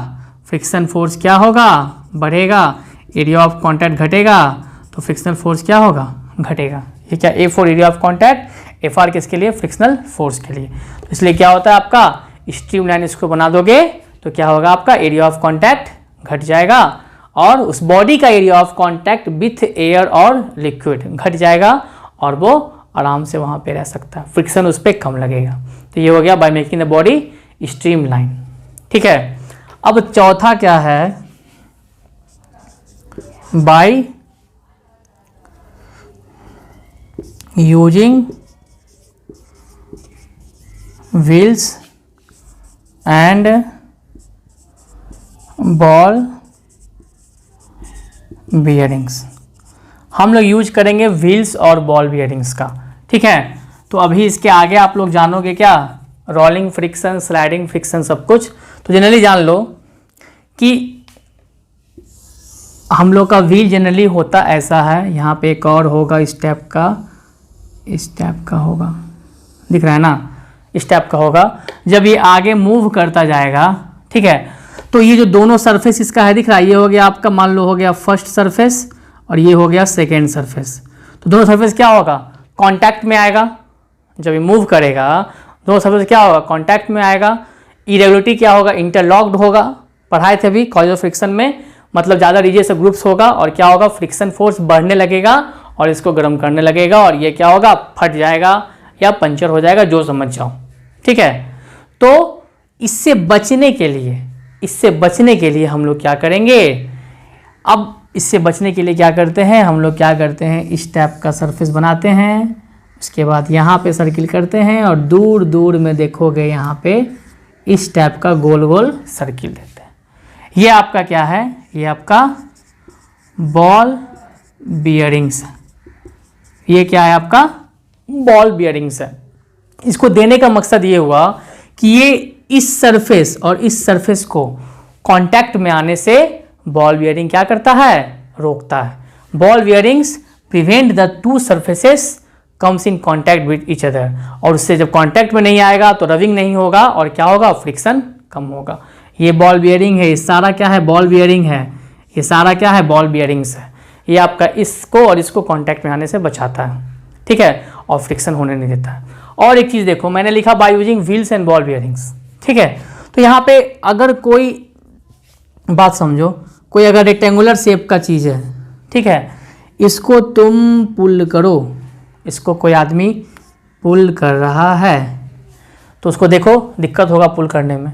फ्रिक्शन फोर्स क्या होगा, बढ़ेगा, एरिया ऑफ कांटेक्ट घटेगा तो फ्रिक्शनल फोर्स क्या होगा, घटेगा। ये क्या, A for area of contact, F R किसके लिए, फ्रिक्शनल फोर्स के लिए। तो इसलिए क्या होता है आपका, स्ट्रीमलाइन इसको बना दोगे तो क्या होगा, आपका एरिया ऑफ कांटेक्ट घट जाएगा और उस बॉडी का area of contact with air और लिक्विड घट जाएगा और वो आराम से वहाँ पे रह सकता है, फ्रिक्शन उस पर कम लगेगा। तो ये हो गया by making the body streamline. ठीक है, अब चौथा क्या है, by using wheels and ball bearings. हम लोग यूज करेंगे व्हील्स और बॉल बियरिंग्स का। ठीक है, तो अभी इसके आगे आप लोग जानोगे क्या, रोलिंग फ्रिक्शन, स्लाइडिंग फ्रिक्शन, सब कुछ। तो जनरली जान लो कि हम लोग का व्हील जनरली होता ऐसा है, यहाँ पे एक और होगा इस टाइप का होगा, दिख रहा है ना, इस टाइप का होगा। जब ये आगे मूव करता जाएगा, ठीक है, तो ये जो दोनों सरफेस इसका है, दिख रहा है, ये हो गया आपका, मान लो हो गया फर्स्ट सरफेस और ये हो गया सेकेंड सरफेस। तो दोनों सरफेस क्या होगा, कांटेक्ट में आएगा। जब ये मूव करेगा दोनों सरफेस क्या होगा, कांटेक्ट में आएगा। इरेगुलरिटी क्या होगा, इंटरलॉक्ड होगा, पढ़ाए थे अभी कॉज ऑफ फ्रिक्शन में, मतलब ज़्यादा रिजिड ग्रुप्स होगा और क्या होगा, फ्रिक्शन फोर्स बढ़ने लगेगा और इसको गर्म करने लगेगा और ये क्या होगा, फट जाएगा या पंचर हो जाएगा, जो समझ जाओ। ठीक है, तो इससे बचने के लिए हम लोग क्या करेंगे, अब इससे बचने के लिए क्या करते हैं, हम लोग क्या करते हैं, इस टाइप का सरफेस बनाते हैं, उसके बाद यहाँ पे सर्किल करते हैं और दूर दूर में देखोगे यहाँ पे इस टाइप का गोल गोल सर्किल देते हैं। ये आपका क्या है, ये आपका बॉल बियरिंग्स है। ये क्या है आपका, बॉल बियरिंग्स है। इसको देने का मकसद ये हुआ कि ये इस सरफेस और इस सरफेस को कांटेक्ट में आने से बॉल बियरिंग क्या करता है, रोकता है। Ball bearings prevent the two surfaces comes in contact with each other, और उससे जब कांटेक्ट में नहीं आएगा तो रबिंग नहीं होगा और क्या होगा, फ्रिक्शन कम होगा। ये बॉल बियरिंग है, ये सारा क्या है, बॉल बियरिंग है, ये सारा क्या है, बॉल बियरिंग्स है। ये आपका इसको और इसको कांटेक्ट में आने से बचाता है, ठीक है, और फ्रिक्शन होने नहीं देता है। और एक चीज़ देखो, मैंने लिखा by using wheels and ball bearings. ठीक है, तो यहाँ पे अगर कोई बात समझो, कोई अगर रेक्टेंगुलर शेप का चीज़ है, ठीक है, इसको तुम पुल करो, इसको कोई आदमी पुल कर रहा है तो उसको देखो दिक्कत होगा पुल करने में।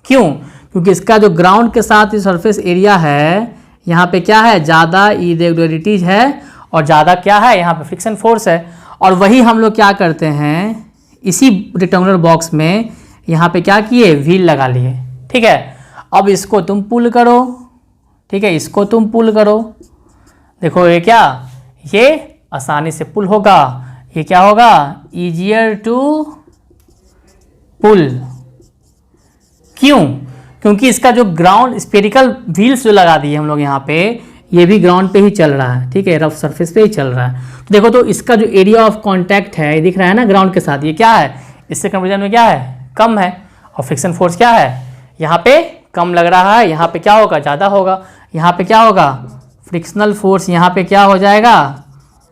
क्यों, क्योंकि इसका जो ग्राउंड के साथ सरफेस एरिया है, यहाँ पे क्या है, ज़्यादा इरेगुलरिटीज है और ज़्यादा क्या है, यहाँ पे फ्रिक्शन फोर्स है। और वही हम लोग क्या करते हैं, इसी रेक्टेंगुलर बॉक्स में यहाँ पे क्या किए, व्हील लगा लिए। ठीक है, अब इसको तुम पुल करो, ठीक है, इसको तुम पुल करो, देखो ये क्या, ये आसानी से पुल होगा। ये क्या होगा, ईजियर टू पुल। क्यों, क्योंकि इसका जो ग्राउंड स्पेरिकल व्हील्स जो लगा दिए हम लोग यहाँ पे, ये भी ग्राउंड पे ही चल रहा है, ठीक है, रफ सरफेस पे ही चल रहा है। तो देखो, तो इसका जो एरिया ऑफ कांटेक्ट है, ये दिख रहा है ना ग्राउंड के साथ, ये क्या है, इससे कंपेरिजन में क्या है, कम है। और फ्रिक्शन फोर्स क्या है, यहाँ पे कम लग रहा है, यहाँ पे क्या होगा, ज़्यादा होगा। यहाँ पे क्या होगा, फ्रिक्शनल फोर्स यहाँ पे क्या हो जाएगा,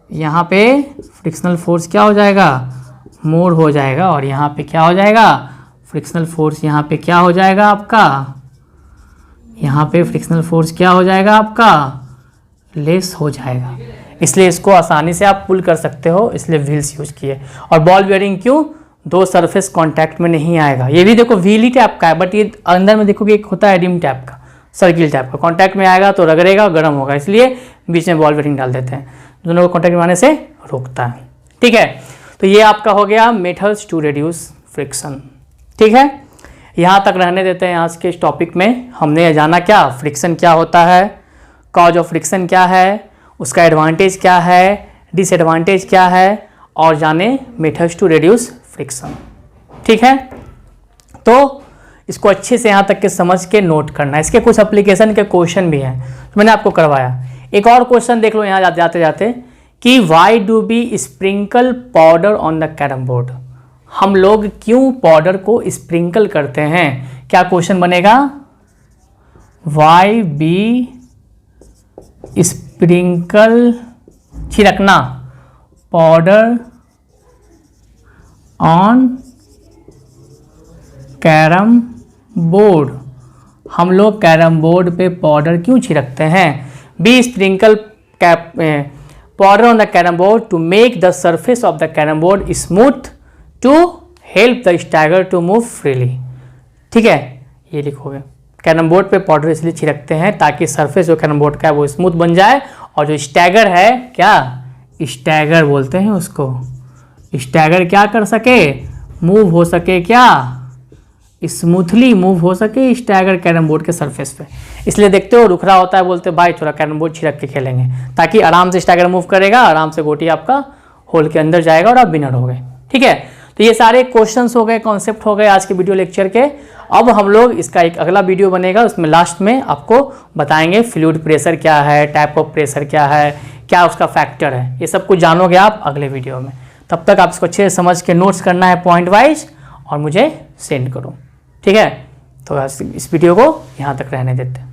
यहाँ पे फ्रिक्शनल फोर्स क्या हो जाएगा, मोर हो जाएगा। और यहाँ पे क्या हो जाएगा, फ्रिक्शनल फोर्स यहाँ पे क्या हो जाएगा आपका, यहाँ पे फ्रिक्शनल फोर्स क्या हो जाएगा आपका, लेस हो जाएगा। इसलिए इसको आसानी से आप पुल कर सकते हो, इसलिए व्हील्स यूज किए। और बॉल बियरिंग क्यों, दो सरफेस कांटेक्ट में नहीं आएगा। ये भी देखो व्हीली टाइप का है, बट ये अंदर में देखोगे एक होता है रिम टाइप का, सर्किल टाइप का। कांटेक्ट में आएगा तो रगड़ेगा, गर्म होगा, इसलिए बीच में बॉल बेरिंग डाल देते हैं, दोनों को कांटेक्ट में आने से रोकता है। ठीक है, तो ये आपका हो गया मेथड्स टू रिड्यूस फ्रिक्शन। ठीक है, यहाँ तक रहने देते हैं आज के इस टॉपिक में। हमने जाना क्या, फ्रिक्शन क्या होता है, कॉज ऑफ फ्रिक्शन क्या है, उसका एडवांटेज क्या है, डिसएडवांटेज क्या है, और जाने मेथड्स टू रिड्यूस फ्रिक्शन। ठीक है, तो इसको अच्छे से यहाँ तक के समझ के नोट करना है। इसके कुछ एप्लीकेशन के क्वेश्चन भी हैं, तो मैंने आपको करवाया। एक और क्वेश्चन देख लो यहाँ जाते जाते कि why do we sprinkle powder on the carrom board. हम लोग क्यों पाउडर को स्प्रिंकल करते हैं? क्या क्वेश्चन बनेगा, वाई बी स्प्रिंकल, छिड़कना, पाउडर ऑन कैरम बोर्ड। हम लोग कैरम बोर्ड पे पाउडर क्यों छिड़कते हैं? We sprinkle powder on the carrom board to make the surface of the carrom board smooth to help the striker to move freely. ठीक है, ये लिखोगे, कैरम बोर्ड पे पाउडर इसलिए छिड़कते हैं ताकि सरफेस जो कैरम बोर्ड का है वो स्मूथ बन जाए, और जो स्टैगर है, क्या स्टैगर बोलते हैं उसको, स्टैगर क्या कर सके, मूव हो सके, क्या स्मूथली मूव हो सके स्टैगर कैरम बोर्ड के सरफेस पे। इसलिए देखते हो रुख रहा होता है, बोलते भाई थोड़ा कैरम बोर्ड छिड़क के खेलेंगे, ताकि आराम से स्टैगर मूव करेगा, आराम से गोटी आपका होल के अंदर जाएगा और आप विनर हो गए। ठीक है, तो ये सारे क्वेश्चंस हो गए, कॉन्सेप्ट हो गए आज के वीडियो लेक्चर के। अब हम लोग इसका एक अगला वीडियो बनेगा, उसमें लास्ट में आपको बताएंगे फ्लूइड प्रेशर क्या है, टाइप ऑफ प्रेशर क्या है, क्या उसका फैक्टर है, ये सब कुछ जानोगे आप अगले वीडियो में। तब तक आप इसको अच्छे से समझ के नोट्स करना है पॉइंट वाइज, और मुझे सेंड करो। ठीक है, तो इस वीडियो को यहाँ तक रहने देते हैं।